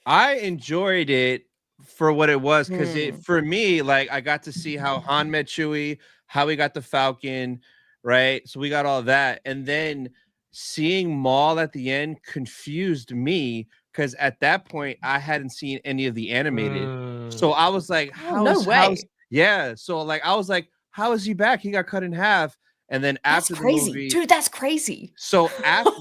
I enjoyed it for what it was, because it Hmm. for me, like, I got to see how Han met Chewie, how we got the Falcon, right? So we got all that, and then seeing Maul at the end confused me, because at that point I hadn't seen any of the animated, so I was like, Oh, no how's way. yeah? So like I was like, how is he back? He got cut in half, and then That's after the crazy, movie. dude. That's crazy. So after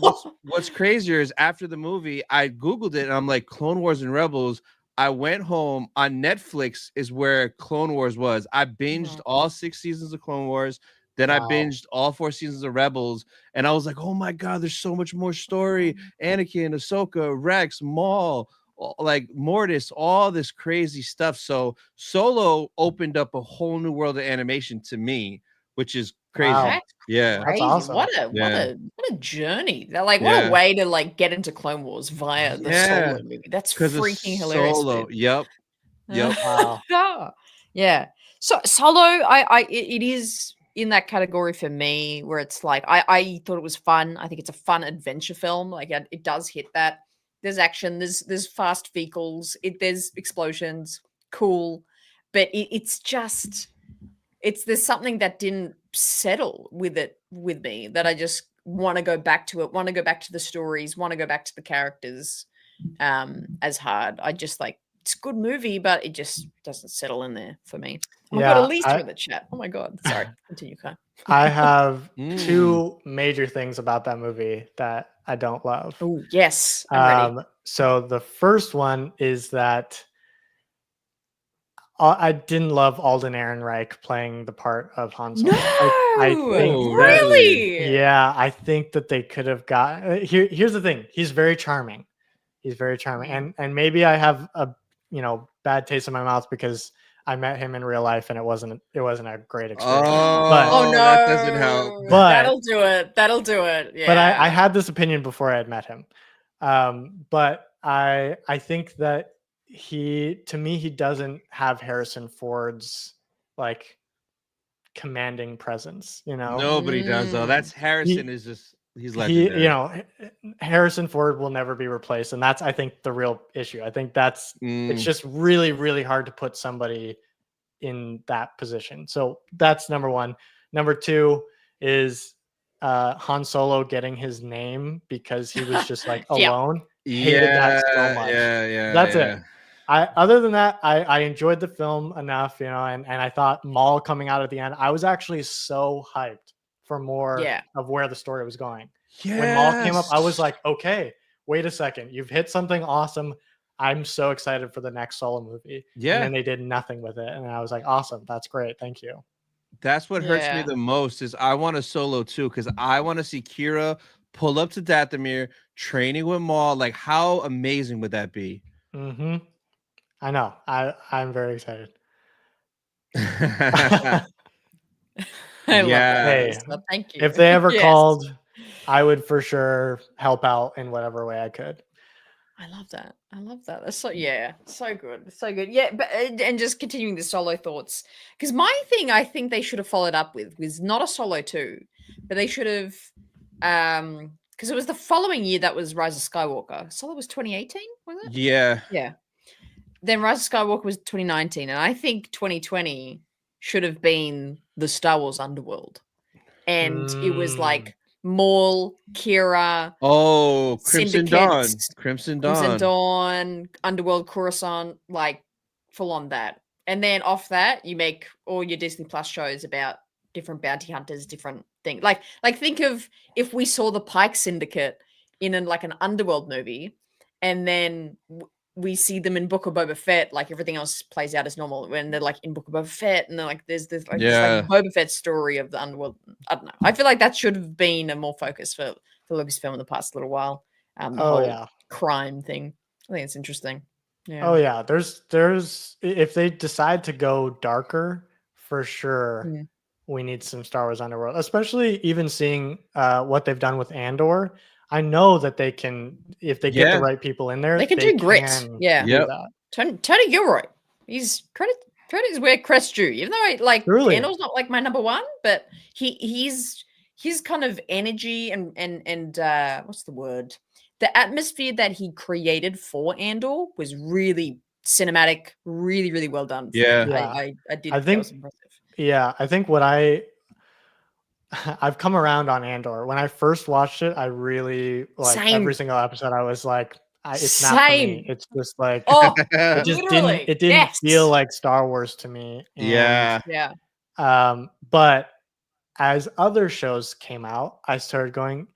what's crazier is after the movie, I Googled it and I'm like, Clone Wars and Rebels. I went home on Netflix is where Clone Wars was. I binged all 6 seasons of Clone Wars. Then I Wow. binged all 4 seasons of Rebels. And I was like, oh my God, there's so much more story. Anakin, Ahsoka, Rex, Maul, like Mortis, all this crazy stuff. So Solo opened up a whole new world of animation to me, which is crazy. Wow. That's Yeah. crazy. awesome. What Yeah. a journey. They're like, what Yeah. a way to like get into Clone Wars via the Yeah. Solo movie. That's 'Cause of freaking hilarious. Solo. Dude. Yep. Yep. Wow. Yeah. So Solo, it is in that category for me where it's like I thought it was fun. I think it's a fun adventure film. Like, it does hit that. There's action. There's fast vehicles. There's explosions. Cool, but it's just there's something that didn't settle with me, that I just want to go back to it. Want to go back to the stories. Want to go back to the characters. As hard. I just like, it's a good movie, but it just doesn't settle in there for me. Oh my god, Yeah, Elisa in the chat. Oh my god. Sorry. Continue, Kai. I have Mm. 2 major things about that movie that I don't love. Oh, yes. I'm ready. So the first one is that I didn't love Alden Ehrenreich playing the part of Han Solo. No, I think Oh, that, really? yeah, I think that they could have got. Here's the thing: he's very charming. He's very charming, and maybe I have a bad taste in my mouth because I met him in real life and it wasn't a great experience. Oh, no, that doesn't help. But that'll do it. That'll do it. Yeah. But I had this opinion before I had met him. But I think that he doesn't have Harrison Ford's like commanding presence, Nobody does though. That's Harrison is just he's legendary. Harrison Ford will never be replaced, and that's I think the real issue. I think that's it's just really, really hard to put somebody in that position. So that's number one. Number two is Han Solo getting his name because he was just like alone. Hated that so much. Yeah. That's it. Other than that, I enjoyed the film enough, and I thought Maul coming out at the end, I was actually so hyped for more of where the story was going. Yes. When Maul came up, I was like, okay, wait a second. You've hit something awesome. I'm so excited for the next Solo movie. Yeah. And then they did nothing with it. And I was like, awesome. That's great. Thank you. That's what hurts me the most is I want a Solo too, because I want to see Kira pull up to Dathomir, training with Maul. Like, how amazing would that be? Mm-hmm. I know. I'm very excited. I love that. Hey, so thank you. If they ever called, I would for sure help out in whatever way I could. I love that. That's so so good. So good. Yeah, but and just continuing the Solo thoughts. Because my thing I think they should have followed up with was not a Solo 2, but they should have because it was the following year that was Rise of Skywalker. Solo was 2018, was it? Yeah. Yeah. Then Rise of Skywalker was 2019, and I think 2020 should have been the Star Wars Underworld. And it was like Maul, Kira, Oh, Crimson Dawn. Syndicates, Crimson Crimson Dawn. Dawn, Underworld, Coruscant, like full on that. And then off that, you make all your Disney Plus shows about different bounty hunters, different things. Like think of if we saw the Pike Syndicate in an Underworld movie, and then we see them in Book of Boba Fett, like everything else plays out as normal when they're like in Book of Boba Fett, and they're like there's this like Boba Fett story of the Underworld. I don't know. I feel like that should have been a more focus for Lucasfilm in the past little while. The whole crime thing. I think it's interesting. Yeah. Oh yeah, there's if they decide to go darker, for sure, we need some Star Wars Underworld. Especially even seeing what they've done with Andor. I know that they can, if they get the right people in there, they can do grit. Yeah, do that. Tony Gilroy, he's credit is where credit's due. Even though I like Andor's not like my number one, but he's his kind of energy and what's the word? The atmosphere that he created for Andor was really cinematic, really, really well done. I did think that was impressive. Yeah, I think what I've come around on Andor. When I first watched it, I really every single episode. I was like, it's not for me. It's just like it just didn't feel like Star Wars to me. And, but as other shows came out, I started going,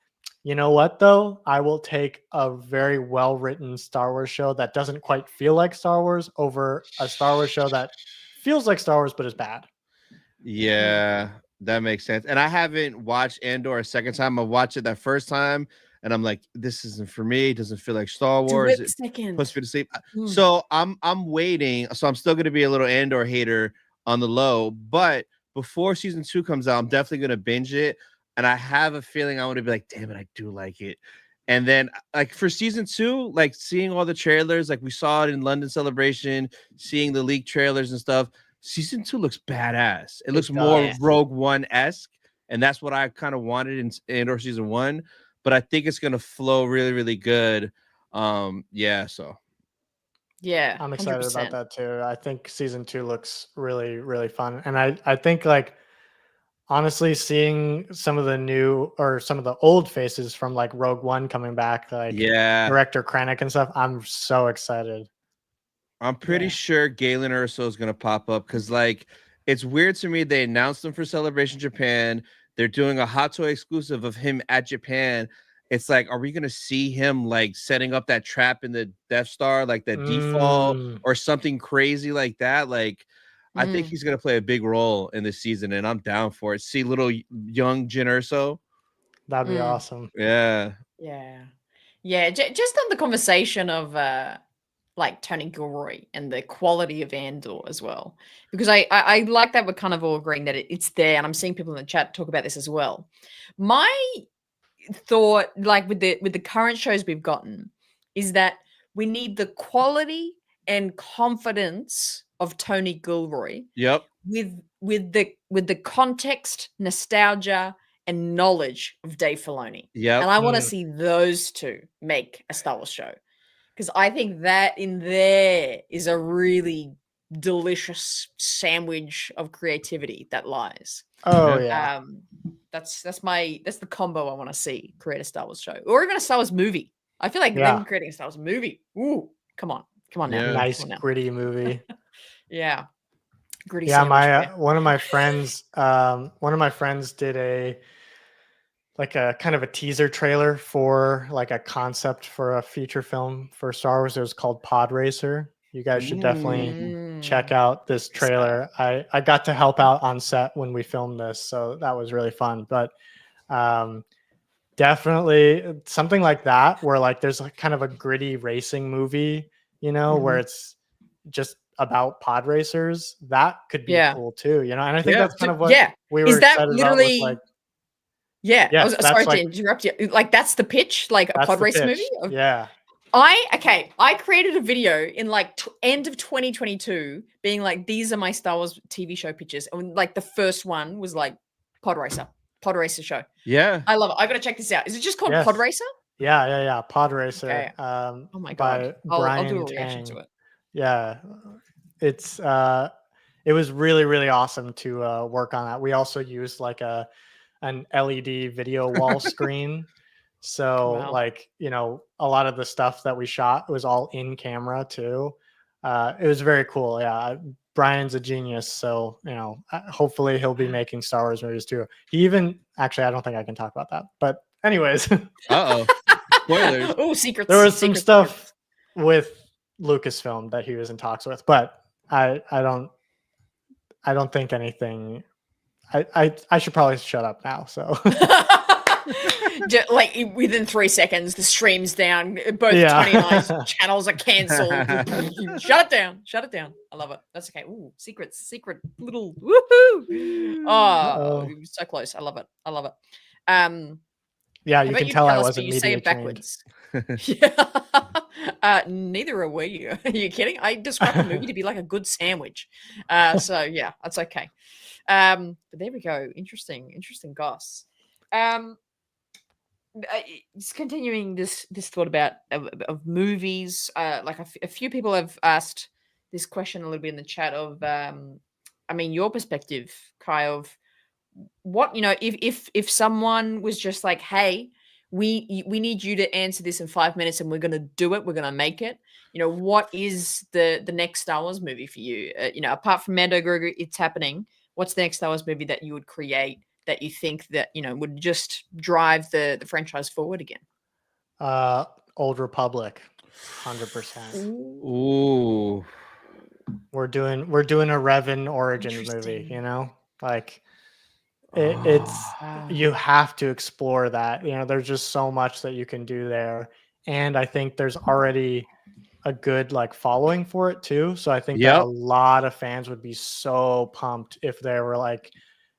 you know what though? I will take a very well-written Star Wars show that doesn't quite feel like Star Wars over a Star Wars show that feels like Star Wars but is bad. Yeah, that makes sense. And I haven't watched Andor a second time. I watched it that first time, and I'm like, this isn't for me. It doesn't feel like Star Wars. It puts me to sleep. So I'm waiting. So I'm still going to be a little Andor hater on the low. But before season 2 comes out, I'm definitely going to binge it. And I have a feeling I want to be like, damn it, I do like it. And then like for season 2, like seeing all the trailers, like we saw it in London Celebration, seeing the leaked trailers and stuff. Season 2 looks badass. It looks more Rogue One-esque, and that's what I kind of wanted in Andor season 1. But I think it's gonna flow really, really good. Yeah. I'm excited about that too. I think season 2 looks really, really fun, and I think like honestly, seeing some of the new or some of the old faces from like Rogue One coming back, like Director Krennic and stuff, I'm so excited. I'm pretty sure Galen Erso is going to pop up because, like, it's weird to me. They announced him for Celebration Japan. They're doing a Hot Toy exclusive of him at Japan. It's like, are we going to see him, like, setting up that trap in the Death Star, like the default or something crazy like that? Like, I think he's going to play a big role in this season, and I'm down for it. See little young Jyn Erso. That'd be awesome. Yeah. Just on the conversation of like Tony Gilroy and the quality of Andor as well, because I like that we're kind of all agreeing that it's there, and I'm seeing people in the chat talk about this as well. My thought, like with the current shows we've gotten, is that we need the quality and confidence of Tony Gilroy. Yep. With the context, nostalgia, and knowledge of Dave Filoni. Yeah. And I want to see those two make a Star Wars show. Because I think that in there is a really delicious sandwich of creativity that lies. Oh yeah. That's the combo I want to see create a Star Wars show, or even a Star Wars movie. I feel like them creating a Star Wars movie. Ooh, come on now. Nice gritty movie. Yeah. Gritty. Yeah, one of my friends did a kind of a teaser trailer for like a concept for a feature film for Star Wars. It was called Pod Racer. You guys should definitely check out this trailer. I got to help out on set when we filmed this, so that was really fun. But definitely something like that, where like there's like kind of a gritty racing movie, where it's just about pod racers. That could be cool too, and I think that's kind of what we were excited about with, like. Sorry to interrupt you. Like that's the pitch, like a pod race movie. I created a video in like end of 2022 being like, these are my Star Wars TV show pitches, and like the first one was like pod racer show. Yeah, I love it. I gotta check this out. Is it just called Pod Racer? Yeah, Pod Racer. Okay. Oh my god, I'll do a reaction to it. Yeah, it's it was really, really awesome to work on that. We also used like a an LED video wall screen. So Wow. like, you know, a lot of the stuff that we shot was all in camera too. It was very cool. Yeah. Brian's a genius. So, you know, hopefully he'll be making Star Wars movies too. He even, actually, I don't think I can talk about that. But anyways, Uh-oh. Spoilers. Oh, secrets. there was some secrets, stuff secrets. with Lucasfilm that he was in talks with, but I don't think anything. I should probably shut up now. So Like within 3 seconds, the stream's down. Both Yeah. Tony and I's channels are cancelled. Shut it down. Shut it down. I love it. That's okay. Ooh, secret little woohoo. Oh, Uh-oh. so close. I love it. I love it. Yeah, How you about can tell I tell us, but wasn't you say media it trained. backwards. Yeah. Neither are we. Are you kidding? I described the movie to be like a good sandwich. So yeah, that's okay. But there we go. Interesting, Goss. Just continuing this thought about of movies. Like a few people have asked this question a little bit in the chat of, I mean, your perspective, Kai, of what, you know, if someone was just like, hey, we need you to answer this in 5 minutes and we're going to do it, we're going to make it, you know, what is the next Star Wars movie for you? You know, apart from Mando Grogu, it's happening, what's the next Star Wars movie that you would create that you think that, you know, would just drive the franchise forward again? Old Republic, 100%. Ooh. We're doing a Revan Origins movie, you know, like it's you have to explore that. You know, there's just so much that you can do there, and I think there's already a good like following for it too. So I think that a lot of fans would be so pumped if they were like,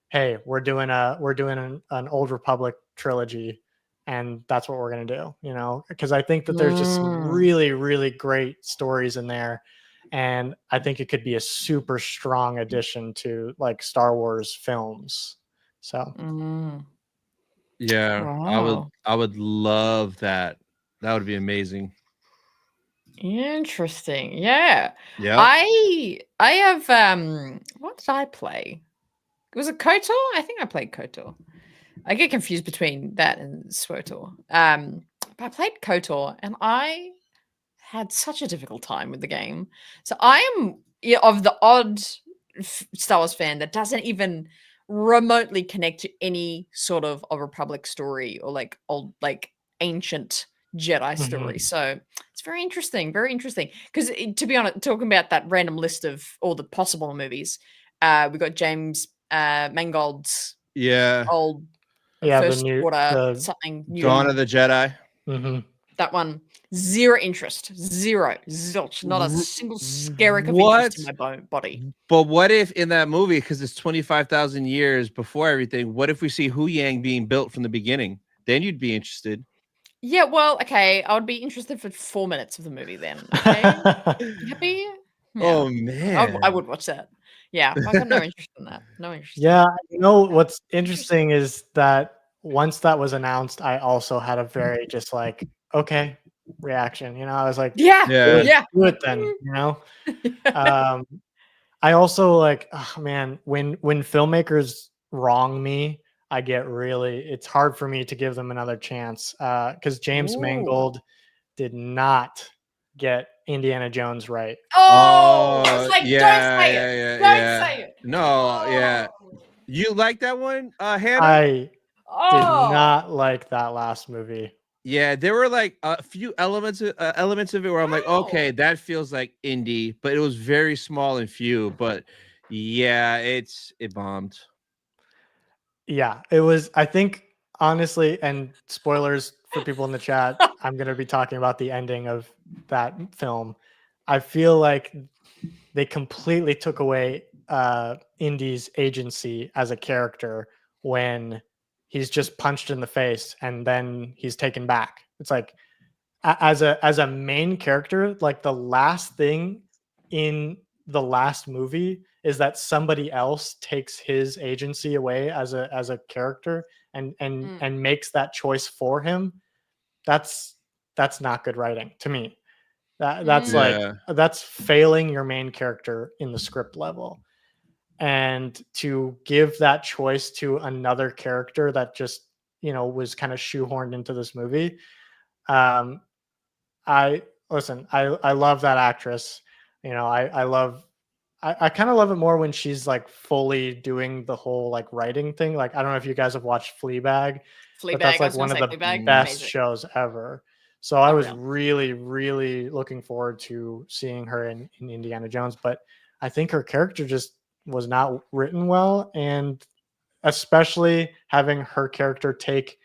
"Hey, we're doing an Old Republic trilogy, and that's what we're gonna do." You know, because I think that there's just some really, really great stories in there. And I think it could be a super strong addition to like Star Wars films. So Yeah, Wow. I would love that. That would be amazing. Interesting. Yeah. Yeah. I have what did I play? Was it KOTOR? I think I played KOTOR. I get confused between that and SWTOR. But I played KOTOR and I had such a difficult time with the game. So I am of the odd Star Wars fan that doesn't even remotely connect to any sort of Republic story or like old, like ancient Jedi story. So it's very interesting, because to be honest, talking about that random list of all the possible movies, we got James Mangold's old First Order something new. Dawn of the Jedi. That one, zero interest, zilch, not a single skerrick of interest in my body. But what if in that movie, because it's 25,000 years before everything, what if we see Hu Yang being built from the beginning? Then you'd be interested. Yeah, well, okay, I would be interested for 4 minutes of the movie then. Okay, happy? Yeah. Oh man, I would watch that. Yeah, I got no interest in that. No interest. Yeah, you know what's interesting is that once that was announced, I also had a very just like okay reaction. You know, I was like, yeah, do it then. You know, I also like, oh, man, when filmmakers wrong me, I get really. It's hard for me to give them another chance because James Mangold did not get Indiana Jones right. Oh, I was like, don't say it. Don't say it. No, yeah. You like that one, Hannah? I did not like that last movie. Yeah, there were like a few elements of it where I'm like, okay, that feels like indie, but it was very small and few. But yeah, it bombed. Yeah, it was. I think honestly, and spoilers for people in the chat, I'm going to be talking about the ending of that film. I feel like they completely took away Indy's agency as a character when he's just punched in the face and then he's taken back. It's like as a main character, like the last thing in the last movie is that somebody else takes his agency away as a character and makes that choice for him. That's not good writing to me. That's like that's failing your main character in the script level. and to give that choice to another character that just, was kind of shoehorned into this movie. I I love that actress. I kind of love it more when she's like fully doing the whole like writing thing. Like, I don't know if you guys have watched Fleabag, but that's Fleabag, I like was one gonna of say the Fleabag, best amazing. shows ever. So I was Unreal. really, really looking forward to seeing her in Indiana Jones, but I think her character just was not written well. And especially having her character take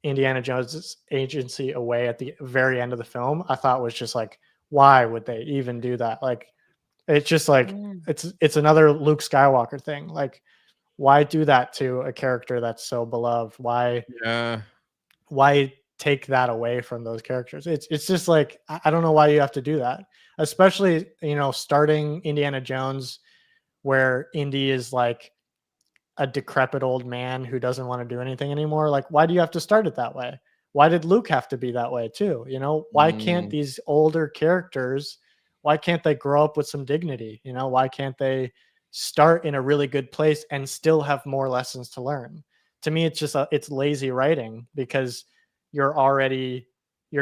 Indiana Jones's agency away at the very end of the film, I thought was just like, why would they even do that? Like, it's just like it's another Luke Skywalker thing. Like, why do that to a character that's so beloved? Why take that away from those characters? It's just like, I don't know why you have to do that. Especially, starting Indiana Jones where Indy is like a decrepit old man who doesn't want to do anything anymore. Like, why do you have to start it that way? Why did Luke have to be that way too? Why can't these older characters, why can't they grow up with some dignity? Why can't they start in a really good place and still have more lessons to learn? To me, it's just it's lazy writing, because you're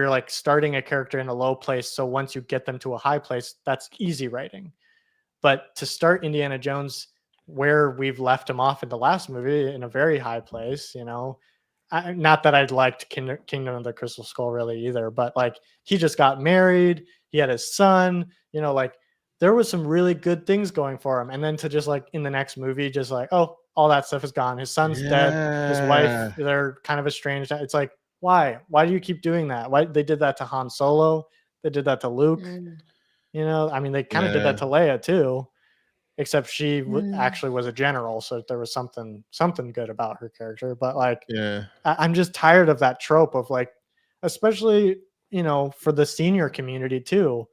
like starting a character in a low place. So once you get them to a high place, that's easy writing. But to start Indiana Jones where we've left him off in the last movie, in a very high place, not that I'd liked Kingdom of the Crystal Skull really either, but like, he just got married, he had his son, like, there was some really good things going for him. And then to just like in the next movie, just like, oh, all that stuff is gone. His son's dead. His wife, they're kind of estranged. It's like, why do you keep doing that? Why they did that to Han Solo? They did that to Luke. I mean, they kind of did that to Leia too, except she actually was a general, so there was something good about her character. But like, I'm just tired of that trope of like, especially for the senior community too.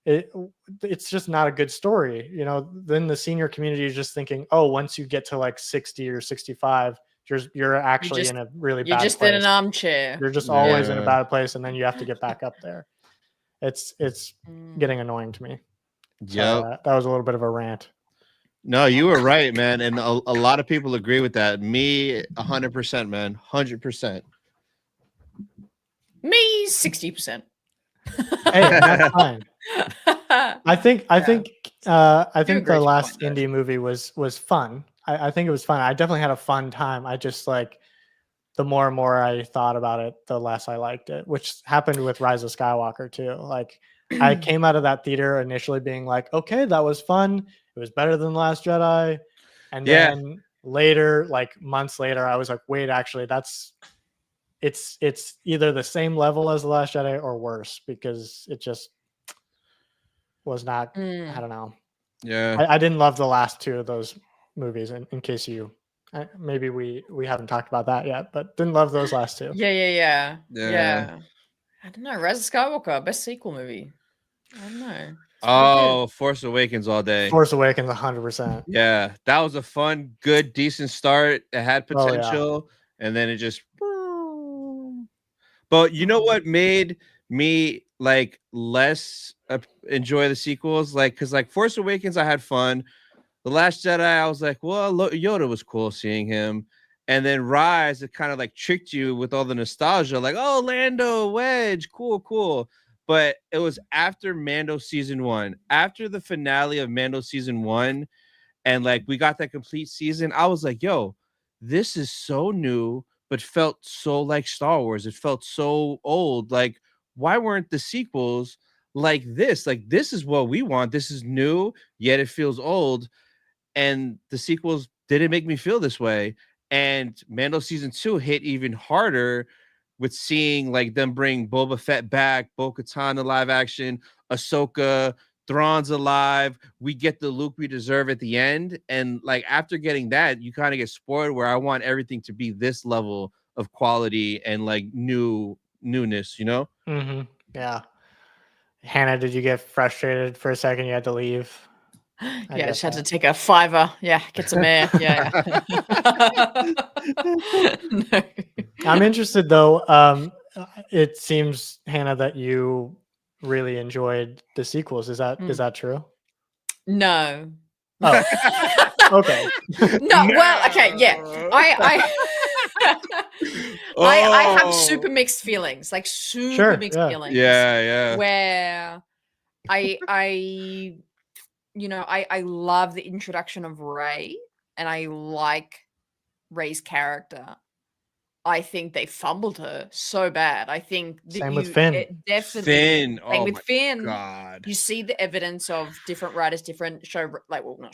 It's just not a good story. Then the senior community is just thinking, oh, once you get to like 60 or 65, you're actually in a really bad place. You're just in an armchair. You're just always in a bad place, and then you have to get back up there. It's getting annoying to me. So, that was a little bit of a rant. No, you were right, man. And a lot of people agree with that. Me, 100%, man. 100%. Me, 60%. Hey, that's fine. I think the last indie movie was fun. I think it was fun. I definitely had a fun time. I just like, the more and more I thought about it, the less I liked it, which happened with Rise of Skywalker too. Like, I came out of that theater initially being like, okay, that was fun. It was better than The Last Jedi. And then later, like months later, I was like, wait, actually, it's either the same level as The Last Jedi or worse, because it just was not, I don't know. Yeah. I didn't love the last two of those movies, in case you, maybe we haven't talked about that yet, but didn't love those last two. Yeah. I don't know. Rise of Skywalker, best sequel movie. I don't know. Oh, Force Awakens all day. Force Awakens, 100%. Yeah, that was a fun, good, decent start. It had potential, and then it just. But you know what made me like less enjoy the sequels? Like, because like Force Awakens, I had fun. The Last Jedi, I was like, well, Yoda was cool seeing him. And then Rise, it kind of like tricked you with all the nostalgia, like, oh, Lando, Wedge, cool. But it was after Mando season 1, after the finale of Mando season 1, and like we got that complete season. I was like, yo, this is so new, but felt so like Star Wars. It felt so old. Like, why weren't the sequels like this? Like, this is what we want. This is new, yet it feels old. And the sequels didn't make me feel this way. And Mando season 2 hit even harder with seeing like them bring Boba Fett back, Bo-Katan to live action, Ahsoka, Thrawn's alive. We get the Luke we deserve at the end. And like after getting that, you kind of get spoiled where I want everything to be this level of quality and like newness, you know? Mm-hmm. Yeah. Hannah, did you get frustrated for a second? You had to leave. I just had to take a $5. Yeah, get some air. Yeah. No. I'm interested though. It seems, Hannah, that you really enjoyed the sequels. Is that true? No. Oh. Okay. No, well, okay, yeah. I have super mixed feelings, like super mixed feelings. Yeah. Where I I love the introduction of Rey, and I like Rey's character. I think they fumbled her so bad. I think that Same with Finn. Definitely Finn. same Oh with my Finn. God. You see the evidence of different writers, different not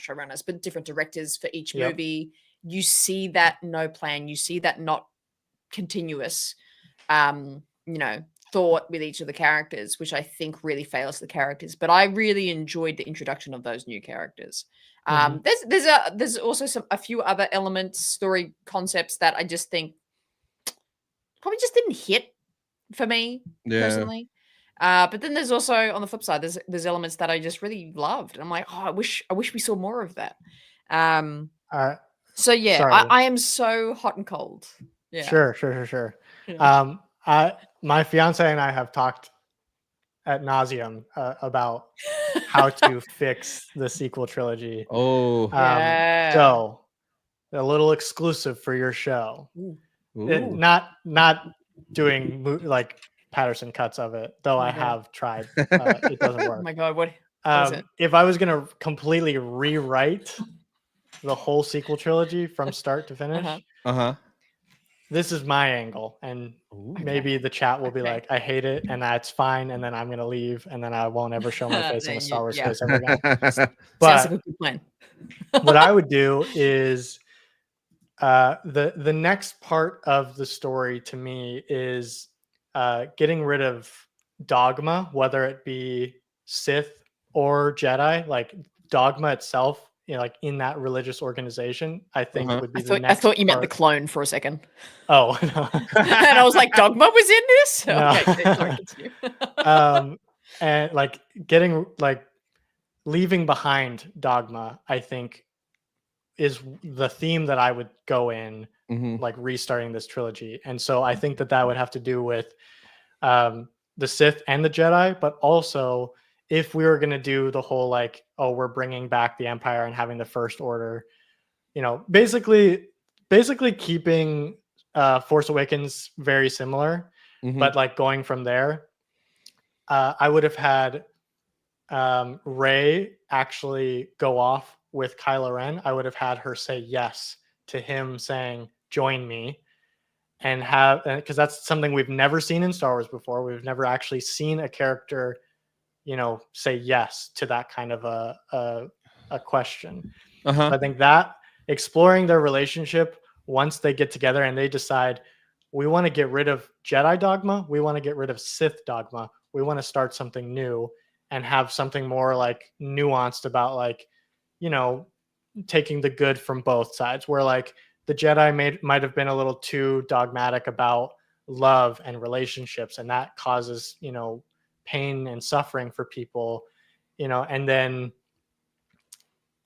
showrunners, but different directors for each movie. You see that no plan. You see that not continuous, thought with each of the characters, which I think really fails the characters. But I really enjoyed the introduction of those new characters. There's also a few other elements, story concepts that I just think probably just didn't hit for me personally. But then there's also, on the flip side, there's elements that I just really loved. And I'm like, oh, I wish we saw more of that. So yeah, I am so hot and cold. Yeah. Sure. Yeah. My fiance and I have talked ad nauseum about how to fix the sequel trilogy. Oh. So a little exclusive for your show. Ooh. Not doing like Patterson cuts of it, though I have tried. It doesn't work. Oh my God, what is it? If I was going to completely rewrite the whole sequel trilogy from start to finish, this is my angle, and maybe the chat will be like, I hate it, and that's fine, and then I'm going to leave, and then I won't ever show my face in a Star Wars space ever again. Sounds But like a good plan. what I would do is the next part of the story to me is getting rid of dogma, whether it be Sith or Jedi. Like dogma itself, like in that religious organization, I think would be the next. I thought you meant the clone for a second. Oh, no. And I was like, dogma was in this? No. Okay, sorry, continue. And like getting like leaving behind dogma, I think is the theme that I would go in, like restarting this trilogy. And so I think that would have to do with the Sith and the Jedi, but also if we were going to do the whole like, oh, we're bringing back the Empire and having the First Order, basically keeping Force Awakens very similar, but like going from there, I would have had Rey actually go off with Kylo Ren. I would have had her say yes to him saying, join me, and because that's something we've never seen in Star Wars before. We've never actually seen a character, say yes to that kind of a question. I think that exploring their relationship once they get together and they decide, we want to get rid of Jedi dogma, we want to get rid of Sith dogma, we want to start something new and have something more like nuanced about like, taking the good from both sides, where like the Jedi might have been a little too dogmatic about love and relationships, and that causes, pain and suffering for people, and then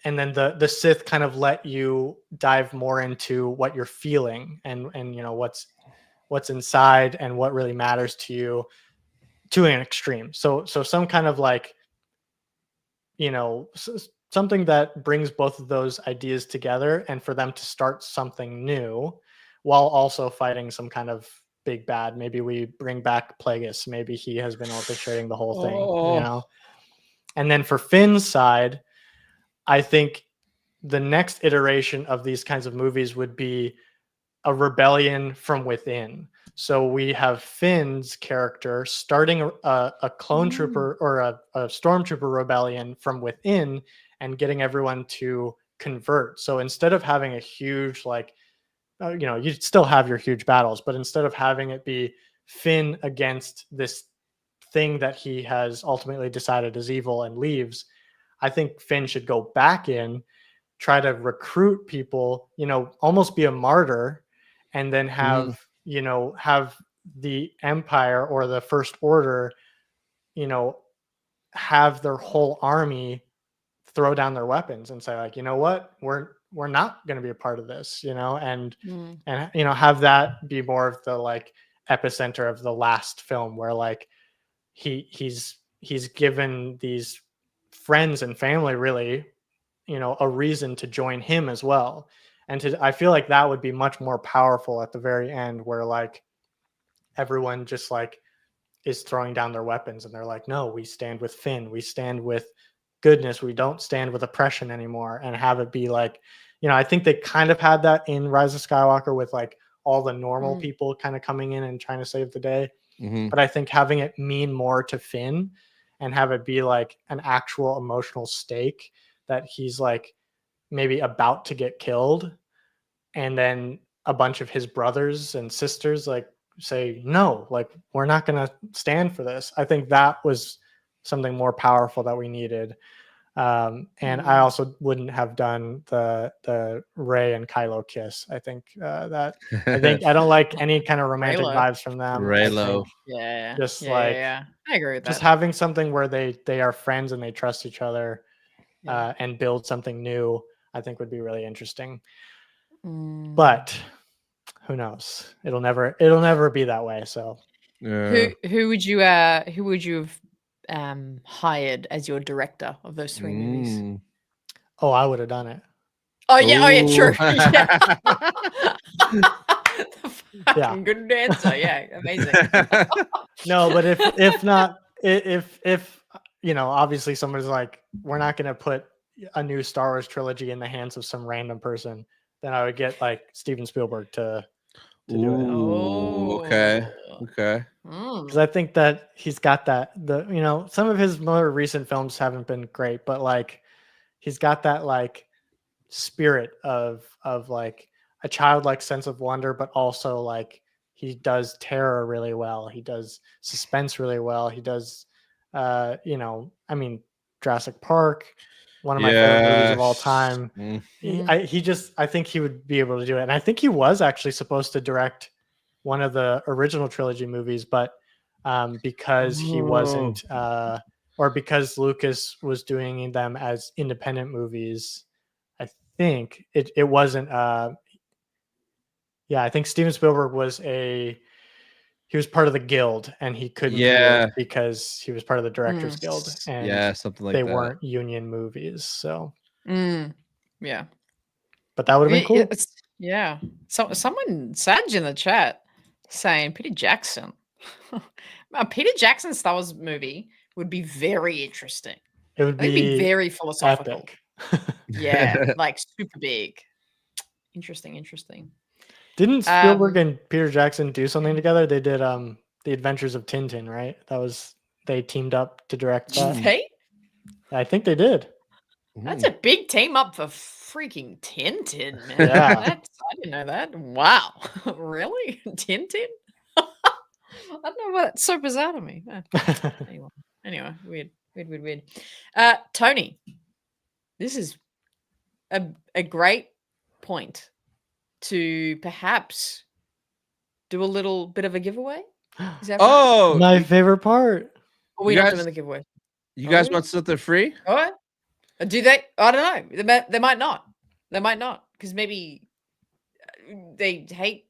the Sith kind of let you dive more into what you're feeling and what's inside and what really matters to you to an extreme. So some kind of like, something that brings both of those ideas together, and for them to start something new while also fighting some kind of big bad. Maybe we bring back Plagueis. Maybe he has been orchestrating the whole thing, And then for Finn's side, I think the next iteration of these kinds of movies would be a rebellion from within. So we have Finn's character starting a clone trooper or a stormtrooper rebellion from within and getting everyone to convert. So instead of having a huge, like, you'd still have your huge battles, but instead of having it be Finn against this thing that he has ultimately decided is evil and leaves, I think Finn should go back in, try to recruit people, almost be a martyr, and then have have the Empire or the First Order, have their whole army throw down their weapons and say, like, what, we're not going to be a part of this, and have that be more of the like epicenter of the last film, where like he's given these friends and family really a reason to join him as well. And I feel like that would be much more powerful at the very end, where like everyone just like is throwing down their weapons and they're like, no, we stand with Finn, we stand with goodness, we don't stand with oppression anymore. And have it be like, I think they kind of had that in Rise of Skywalker with like all the normal people kind of coming in and trying to save the day. But I think having it mean more to Finn and have it be like an actual emotional stake that he's like maybe about to get killed, and then a bunch of his brothers and sisters like say, no, like we're not going to stand for this. I think that was something more powerful that we needed. And I also wouldn't have done the Rey and Kylo kiss. I think I don't like any kind of romantic vibes from them. Raylo. Yeah. Just I agree with that. Just having something where they are friends and they trust each other and build something new, I think would be really interesting. But who knows? It'll never be that way. So who would you have hired as your director of those 3 movies? Oh, I would have done it. Oh yeah, true. Yeah. Good answer. Yeah, amazing. No, but if not, obviously somebody's like, we're not going to put a new Star Wars trilogy in the hands of some random person, then I would get like Steven Spielberg to do it. Oh, okay. Because I think that he's got that, some of his more recent films haven't been great, but like he's got that like spirit of like a childlike sense of wonder, but also like he does terror really well. He does suspense really well. He does, Jurassic Park, one of my favorite movies of all time. I think he would be able to do it. And I think he was actually supposed to direct one of the original trilogy movies, but because he wasn't, or because Lucas was doing them as independent movies, I think it wasn't. I think Steven Spielberg he was part of the guild, and he couldn't do it because he was part of the Directors Guild, and something like they that. weren't union movies. So yeah, but that would have been cool. Yeah, someone Saj in the chat saying Peter Jackson. A Peter Jackson Star Wars movie would be very interesting. It would be very philosophical. Epic. Yeah, like super big. Interesting. Didn't Spielberg and Peter Jackson do something together? They did The Adventures of Tintin, right? They teamed up to direct that. Hey? I think they did. That's a big team up for freaking Tintin, man. Yeah. I didn't know that. Wow. Really? Tintin? I don't know why that's so bizarre to me. Anyway, weird. Tony, this is a great point to perhaps do a little bit of a giveaway. Is that right? My favorite part. We're not doing the giveaway. You guys want something free? All right. Do they? I don't know. They might not. Because maybe they hate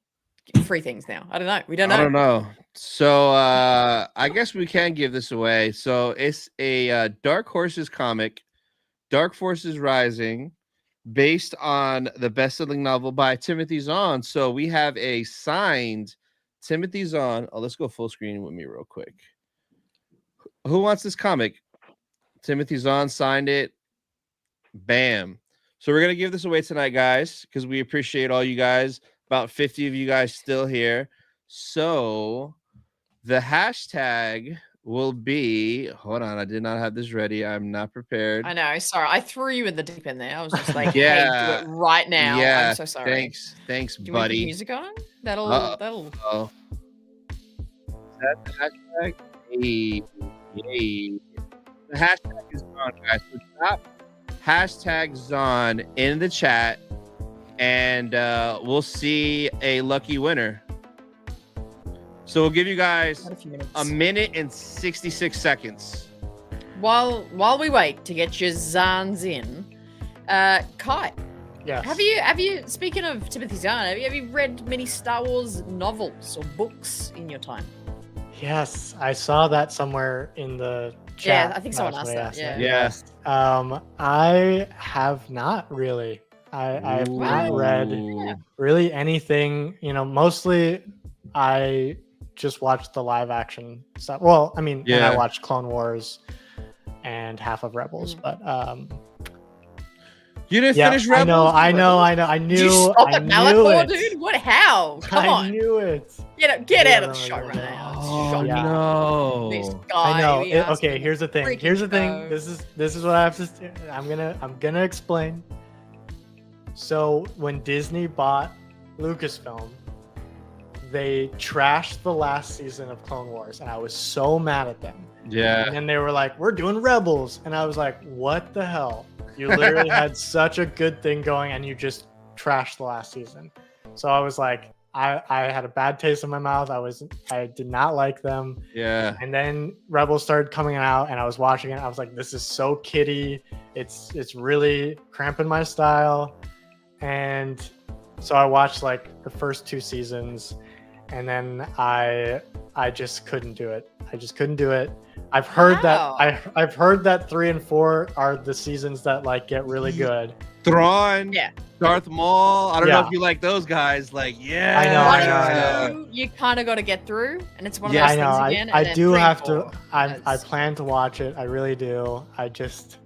free things now. I don't know. We don't know. I don't know. So I guess we can give this away. So it's a Dark Horses comic, Dark Forces Rising, based on the best-selling novel by Timothy Zahn. So we have a signed Timothy Zahn. Oh, let's go full screen with me real quick. Who wants this comic? Timothy Zahn signed it. Bam. So we're going to give this away tonight, guys, because we appreciate all you guys. About 50 of you guys still here. So the hashtag will be, hold on, I did not have this ready. I'm not prepared. I know. Sorry. I threw you in the deep end there. I was just like, Yeah. hey, do it right now. Yeah. I'm so sorry. Thanks, Do you buddy. want the music on? That'll. Oh. Is that the hashtag? Hey. The hashtag is on, guys. So drop hashtag Zahn in the chat, and we'll see a lucky winner. So we'll give you guys a minute and 66 seconds. While we wait to get your Zahns in, Kai. Yes. Have you? Speaking of Timothy Zahn, have you read many Star Wars novels or books in your time? Yes, I saw that somewhere in the chat. Yeah, I think someone asked that. Yeah. Yes. I have not really. I have not read Ooh. really anything. Mostly I just watched the live action stuff. Well, I mean, and I Yeah. watched Clone Wars and half of Rebels, but You didn't finish Rebels? I knew. Did you stop I at knew Malachor, it. dude? What? How? Come I on. knew it. Get out of the Yeah, shot no, right no. now. Oh Yeah. no. This guy. I know. we asked Okay, him here's the thing. freaking Here's the thing. show. This is what I have to. I'm gonna explain. So when Disney bought Lucasfilm, they trashed the last season of Clone Wars, and I was so mad at them. Yeah. And then they were like, "We're doing Rebels," and I was like, "What the hell? You literally had such a good thing going, and you just trashed the last season." So I was like, I had a bad taste in my mouth. I did not like them. Yeah. And then Rebels started coming out, and I was watching it. I was like, "This is so kiddie. It's really cramping my style." And so I watched like the first 2 seasons, and then I just couldn't do it. I just couldn't do it. I've heard Wow. that I've heard that 3 and 4 are the seasons that like get really good. Thrawn. Yeah. Darth Maul. I don't know Yeah. if you like those guys. Like, yeah. I know, One I know, I and know. two, you kind of got to get through, and it's one of Yeah, those I know. things again. and I then do 3 and have to. 4, I that's- plan to watch it. I really do. I just,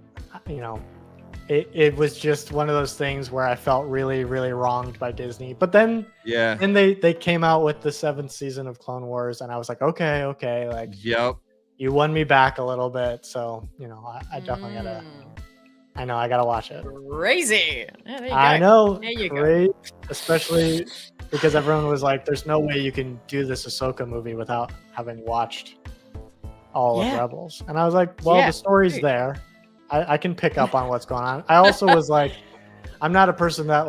it was just one of those things where I felt really, really wronged by Disney. But then Yeah. they came out with the 7th season of Clone Wars, and I was like, okay, like Yep. you won me back a little bit. So I definitely gotta. I know I gotta watch it. Crazy. Yeah, there you go. I know, There you go. great, especially because everyone was like, "There's no way you can do this Ahsoka movie without having watched all Yeah. of Rebels." And I was like, "Well, Yeah, the story's dude. there. I can pick up on what's going on." I also was like, "I'm not a person that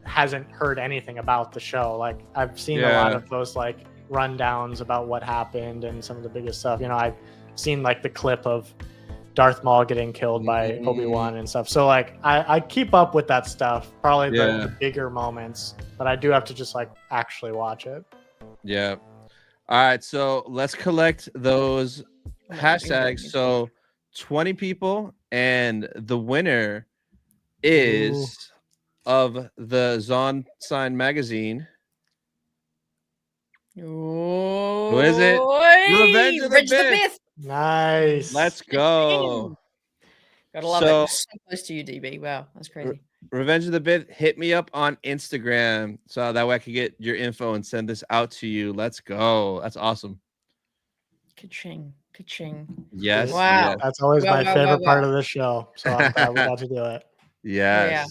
hasn't heard anything about the show. Like, I've seen a lot Yeah. of those like rundowns about what happened and some of the biggest stuff. I've seen like the clip of Darth Maul getting killed by Mhm. Obi-Wan and stuff. So like I keep up with that stuff, probably Yeah. the bigger moments, but I do have to just like actually watch it. Yeah. All right. So let's collect those hashtags. So 20 people, and the winner is of the Zon Sign magazine. Who is it? Revenge of the Bith. Nice. Let's go. Gotta love So- it. So close to you, DB. Wow, that's crazy. Revenge of the Bith, hit me up on Instagram so that way I can get your info and send this out to you. Let's go. That's awesome. Ka-ching. Ka-ching. Yes. Wow. Yes. That's always Wow, my wow, favorite wow, part wow. of the show. So I'm glad we got to do it. Yes.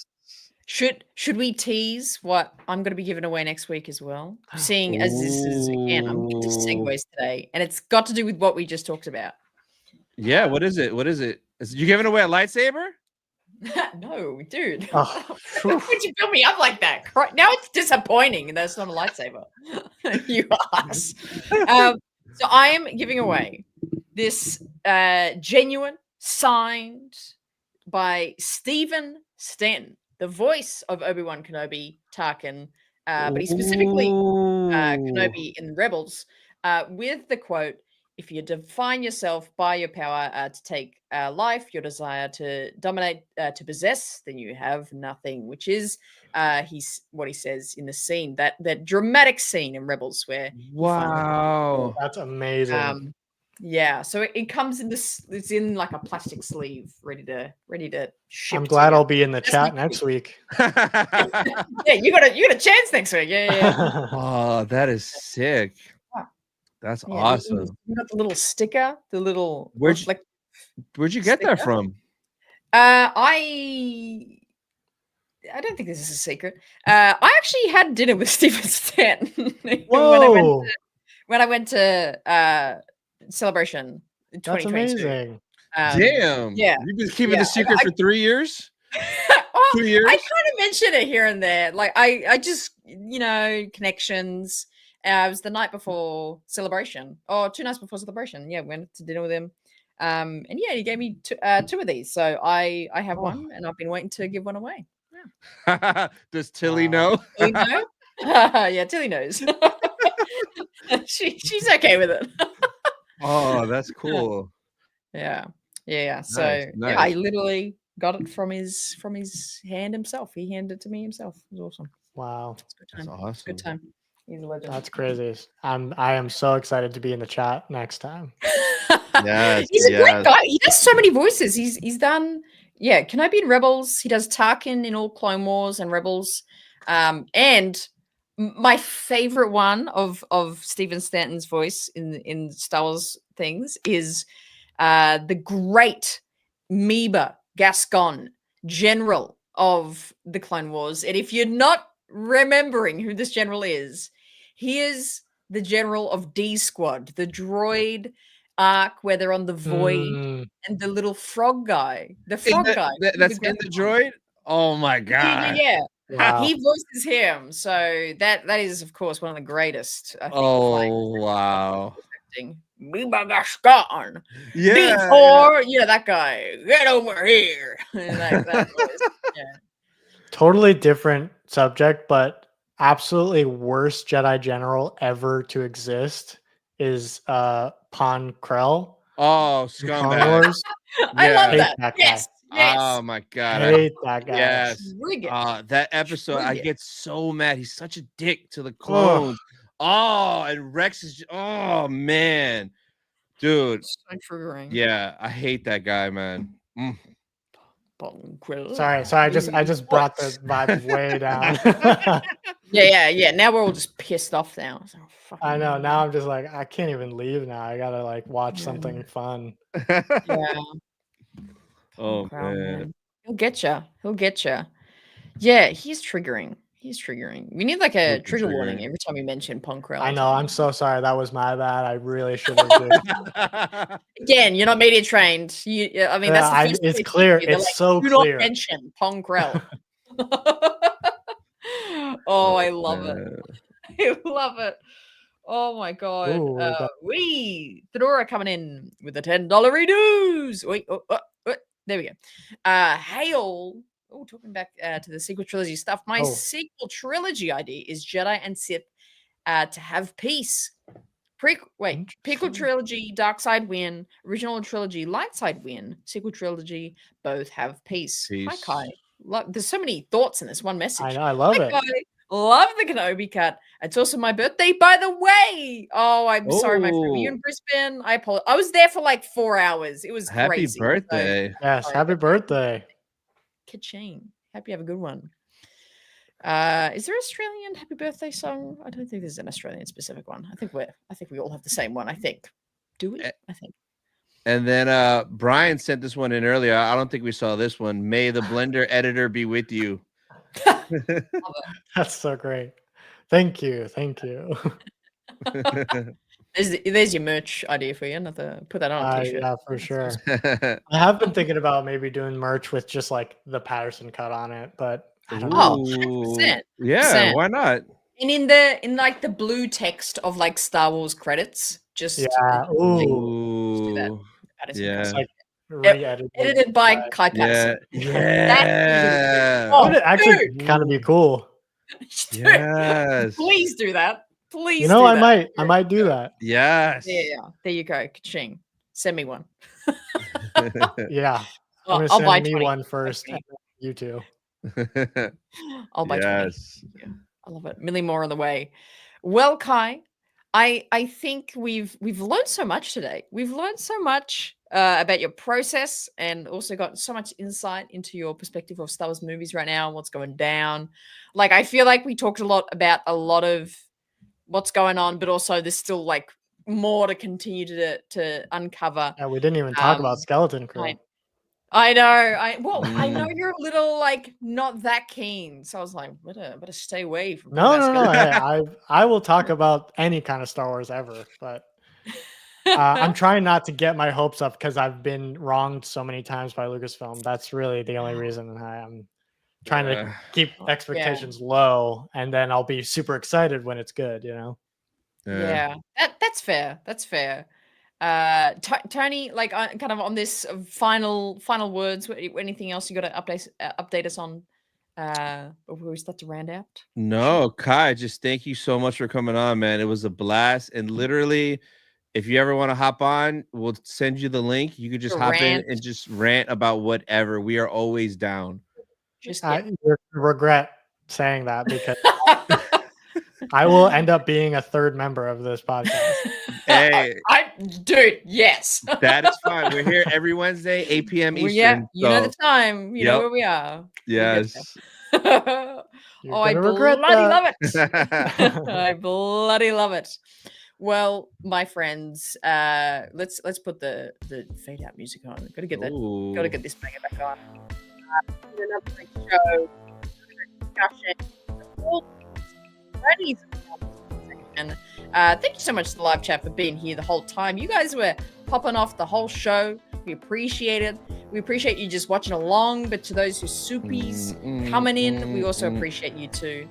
Should we tease what I'm going to be giving away next week as well? Seeing as this is again, I'm into Ooh. segues today, and it's got to do with what we just talked about. Yeah. What is it? What is it? You giving away a lightsaber? No, dude. Oh, Why would you build me up like that? Now it's disappointing that it's not a lightsaber. You ass. So I am giving away this genuine signed by Stephen Stanton, the voice of Obi-Wan Kenobi, Tarkin, but he's specifically Kenobi in Rebels, with the quote, "If you define yourself by your power to take life, your desire to dominate, to possess, then you have nothing," which is what he says in the scene, that dramatic scene in Rebels where Wow. That's amazing. yeah, so it comes in this, it's in like a plastic sleeve ready to ship. I'm to glad you. I'll be in the That's chat next next week. Yeah, you got a chance next week. Yeah. Oh, that is sick. Wow. That's Yeah, awesome. you got the little sticker, the little Where'd you- reflect. Where'd you get that sticker? from? I don't think this is a secret. I actually had dinner with Stephen Stanton Whoa, when I went to Celebration in that's 2022. amazing. Damn. yeah, You've been keeping yeah, the secret for 3 years? Oh, 2 years? I kind of mention it here and there. Like I just connections. It was the night before Celebration, or 2 nights before Celebration. Yeah, went to dinner with him. And yeah, he gave me two of these. So I have one, and I've been waiting to give one away. Does Tilly Wow. know? Tilly know? Yeah, Tilly knows. she's okay with it. Oh, that's cool. Yeah. So Nice, yeah, I nice. literally got it from his hand himself. He handed it to me himself. It was awesome. Wow, It's a good That's time. It's a good awesome. time. He's a legend. that's crazy. I am so excited to be in the chat next time. Yes, He's a great yes. guy. He does so many voices. He's done Can I be in Rebels? He does Tarkin in all Clone Wars and Rebels. And my favorite one of Stephen Stanton's voice in Star Wars things is the great Meba Gascon, general of the Clone Wars. And if you're not remembering who this general is, he is the general of D Squad, the droid arc where they're on the void, Mm, and the little frog guy, Meba That's in the Gascon. droid. Oh my Yeah. god. wow. He voices him, so that is, of course, one of the greatest, I think, flying Oh wow. acting. Meba Gascon. Yeah. D4, that guy. Get over here. that voice. Yeah. Totally different subject, but absolutely worst Jedi General ever to exist is Pon Krell Oh, in Clone scumbag. Wars. I love Hate that. that guy. Yes. Oh my god. Hate that guy. Yes. Frigate. That episode, I Frigate. get so mad. He's such a dick to the Ugh. clones. Oh, and Rex is. Oh man, dude. So triggering. Yeah, I hate that guy, man. Mm. Sorry, I just brought the vibe way down. Yeah. Now we're all just pissed off now. So, I know. Now I'm just like, I can't even leave now. I gotta like watch something fun. Yeah. Oh Crown, man. He'll get you. Yeah, he's triggering. We need like a Super trigger warning triggering. every time we mention Ponkrell. I know. I'm so sorry. That was my bad. I really should have just. Again, you're not media trained. That's the first it's place clear. they're It's like, so do clear. not mention Ponkrell. Oh, I love it. I love it. Oh my god. Ooh, Fedora coming in with the $10 redos. Wait, there we go. Hail. Oh, talking back to the sequel trilogy stuff. My sequel trilogy idea is Jedi and Sith to have peace. Prequel trilogy, Dark Side win. Original trilogy, Light Side win. Sequel trilogy, both have peace. Hi, Kai. There's so many thoughts in this one message. I know. I love it. Kai. Love the Kenobi cut. It's also my birthday, by the way. Oh, I'm sorry, my friend. Were you in Brisbane? I apologize. I was there for like 4 hours. It was Happy crazy. birthday. Yes, happy birthday. Ka-ching. Happy you have a good one. Is there an Australian happy birthday song? I don't think there's an Australian specific one. I think we all have the same one, I think. Do we? I think. And then Brian sent this one in earlier. I don't think we saw this one. May the blender editor be with you. That's so great. Thank you. There's your merch idea for you. Not to put that on a t-shirt. Yeah, for sure. I have been thinking about maybe doing merch with just like the Patterson cut on it, but I don't know. 100%. Yeah, why not? And in like the blue text of like Star Wars credits, just do that. Yeah. Like edited by Kai Patterson. Yeah. That would actually kind of be cool. Yes. Please do that. Please. I might do that. Yes. Yeah. There you go. Ka-ching. Send me one. Yeah. I'll buy me 20. one first. You too. I'll buy 20. Yeah. I love it. Many more on the way. Well, Kai, I think we've learned so much today. We've learned so much about your process and also got so much insight into your perspective of Star Wars movies right now and what's going down. Like, I feel like we talked a lot about a lot of what's going on, but also there's still like more to continue to uncover. Yeah, we didn't even talk about Skeleton Crew. I know. I know you're a little like not that keen, so I was like, better stay away from. No. Hey, I will talk about any kind of Star Wars ever, but I'm trying not to get my hopes up because I've been wronged so many times by Lucasfilm. That's really the only reason I'm trying to keep expectations low, and then I'll be super excited when it's good. Yeah, that's fair. That's fair. Tony, like kind of on this final words, anything else you got to update us on Before we start to round out? No, Kai, just thank you so much for coming on, man. It was a blast. And literally, if you ever want to hop on, we'll send you the link. You could just hop in and just rant about whatever. We are always down. Just you regret saying that because I will end up being a third member of this podcast. Hey, dude, yes. That is fine. We're here every Wednesday, 8 p.m. Eastern. Yeah, you know the time. You know where we are. Yes. I bloody love it. I bloody love it. Well, my friends, let's put the fade out music on. Gotta get this banger back on. Another great show, discussion, and thank you so much to the live chat for being here the whole time. You guys were popping off the whole show. We appreciate it. We appreciate you just watching along. But to those who soupies coming in, we also appreciate you too.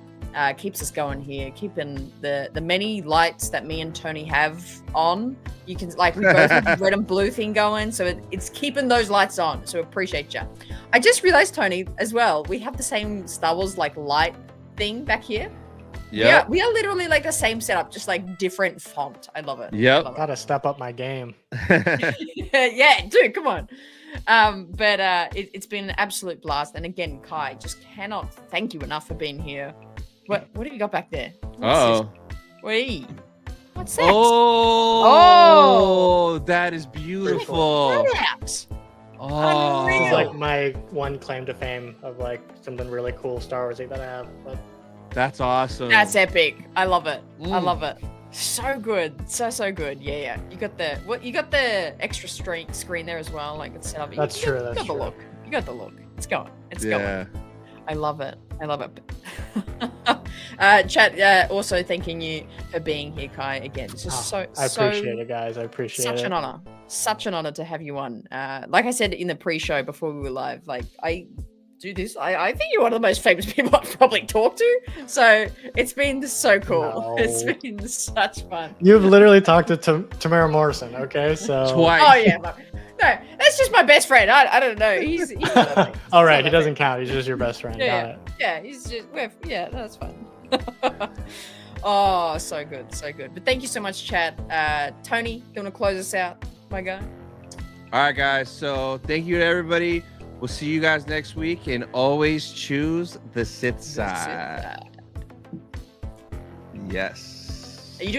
Keeps us going here, keeping the many lights that me and Tony have on. You can we both have the red and blue thing going, so it's keeping those lights on. So appreciate you. I just realized, Tony, as well, we have the same Star Wars light thing back here. Yeah, we are literally the same setup, just different font. I love it. Yep. Gotta step up my game. Yeah, dude, come on. But it's been an absolute blast. And again, Kai, just cannot thank you enough for being here. What have you got back there? What's that? Oh, that is beautiful. Oh, this is my one claim to fame of something really cool Star Warsy that I have. But that's awesome. That's epic. I love it. I love it. So good. So good. Yeah. You got the extra screen there as well. It's set up. That's true. You got the look. You got the look. It's going. It's going. I love it. Chat, also thanking you for being here, Kai. Again, it's just I appreciate it, guys. I appreciate it. Such an honor to have you on. Like I said in the pre-show before we were live, I do this. I think you're one of the most famous people I've probably talked to. So it's been so cool. No. It's been such fun. You've literally talked to Tamara Morrison, okay? So twice. Oh yeah. No, that's just my best friend. I don't know. He's all right. He doesn't count. He's just your best friend. Yeah. Yeah. He's just that's fun. Oh, so good. But thank you so much, chat. Tony, you want to close us out, my guy? All right, guys. So thank you to everybody. We'll see you guys next week, and always choose the Sith side. Yes. Are you doing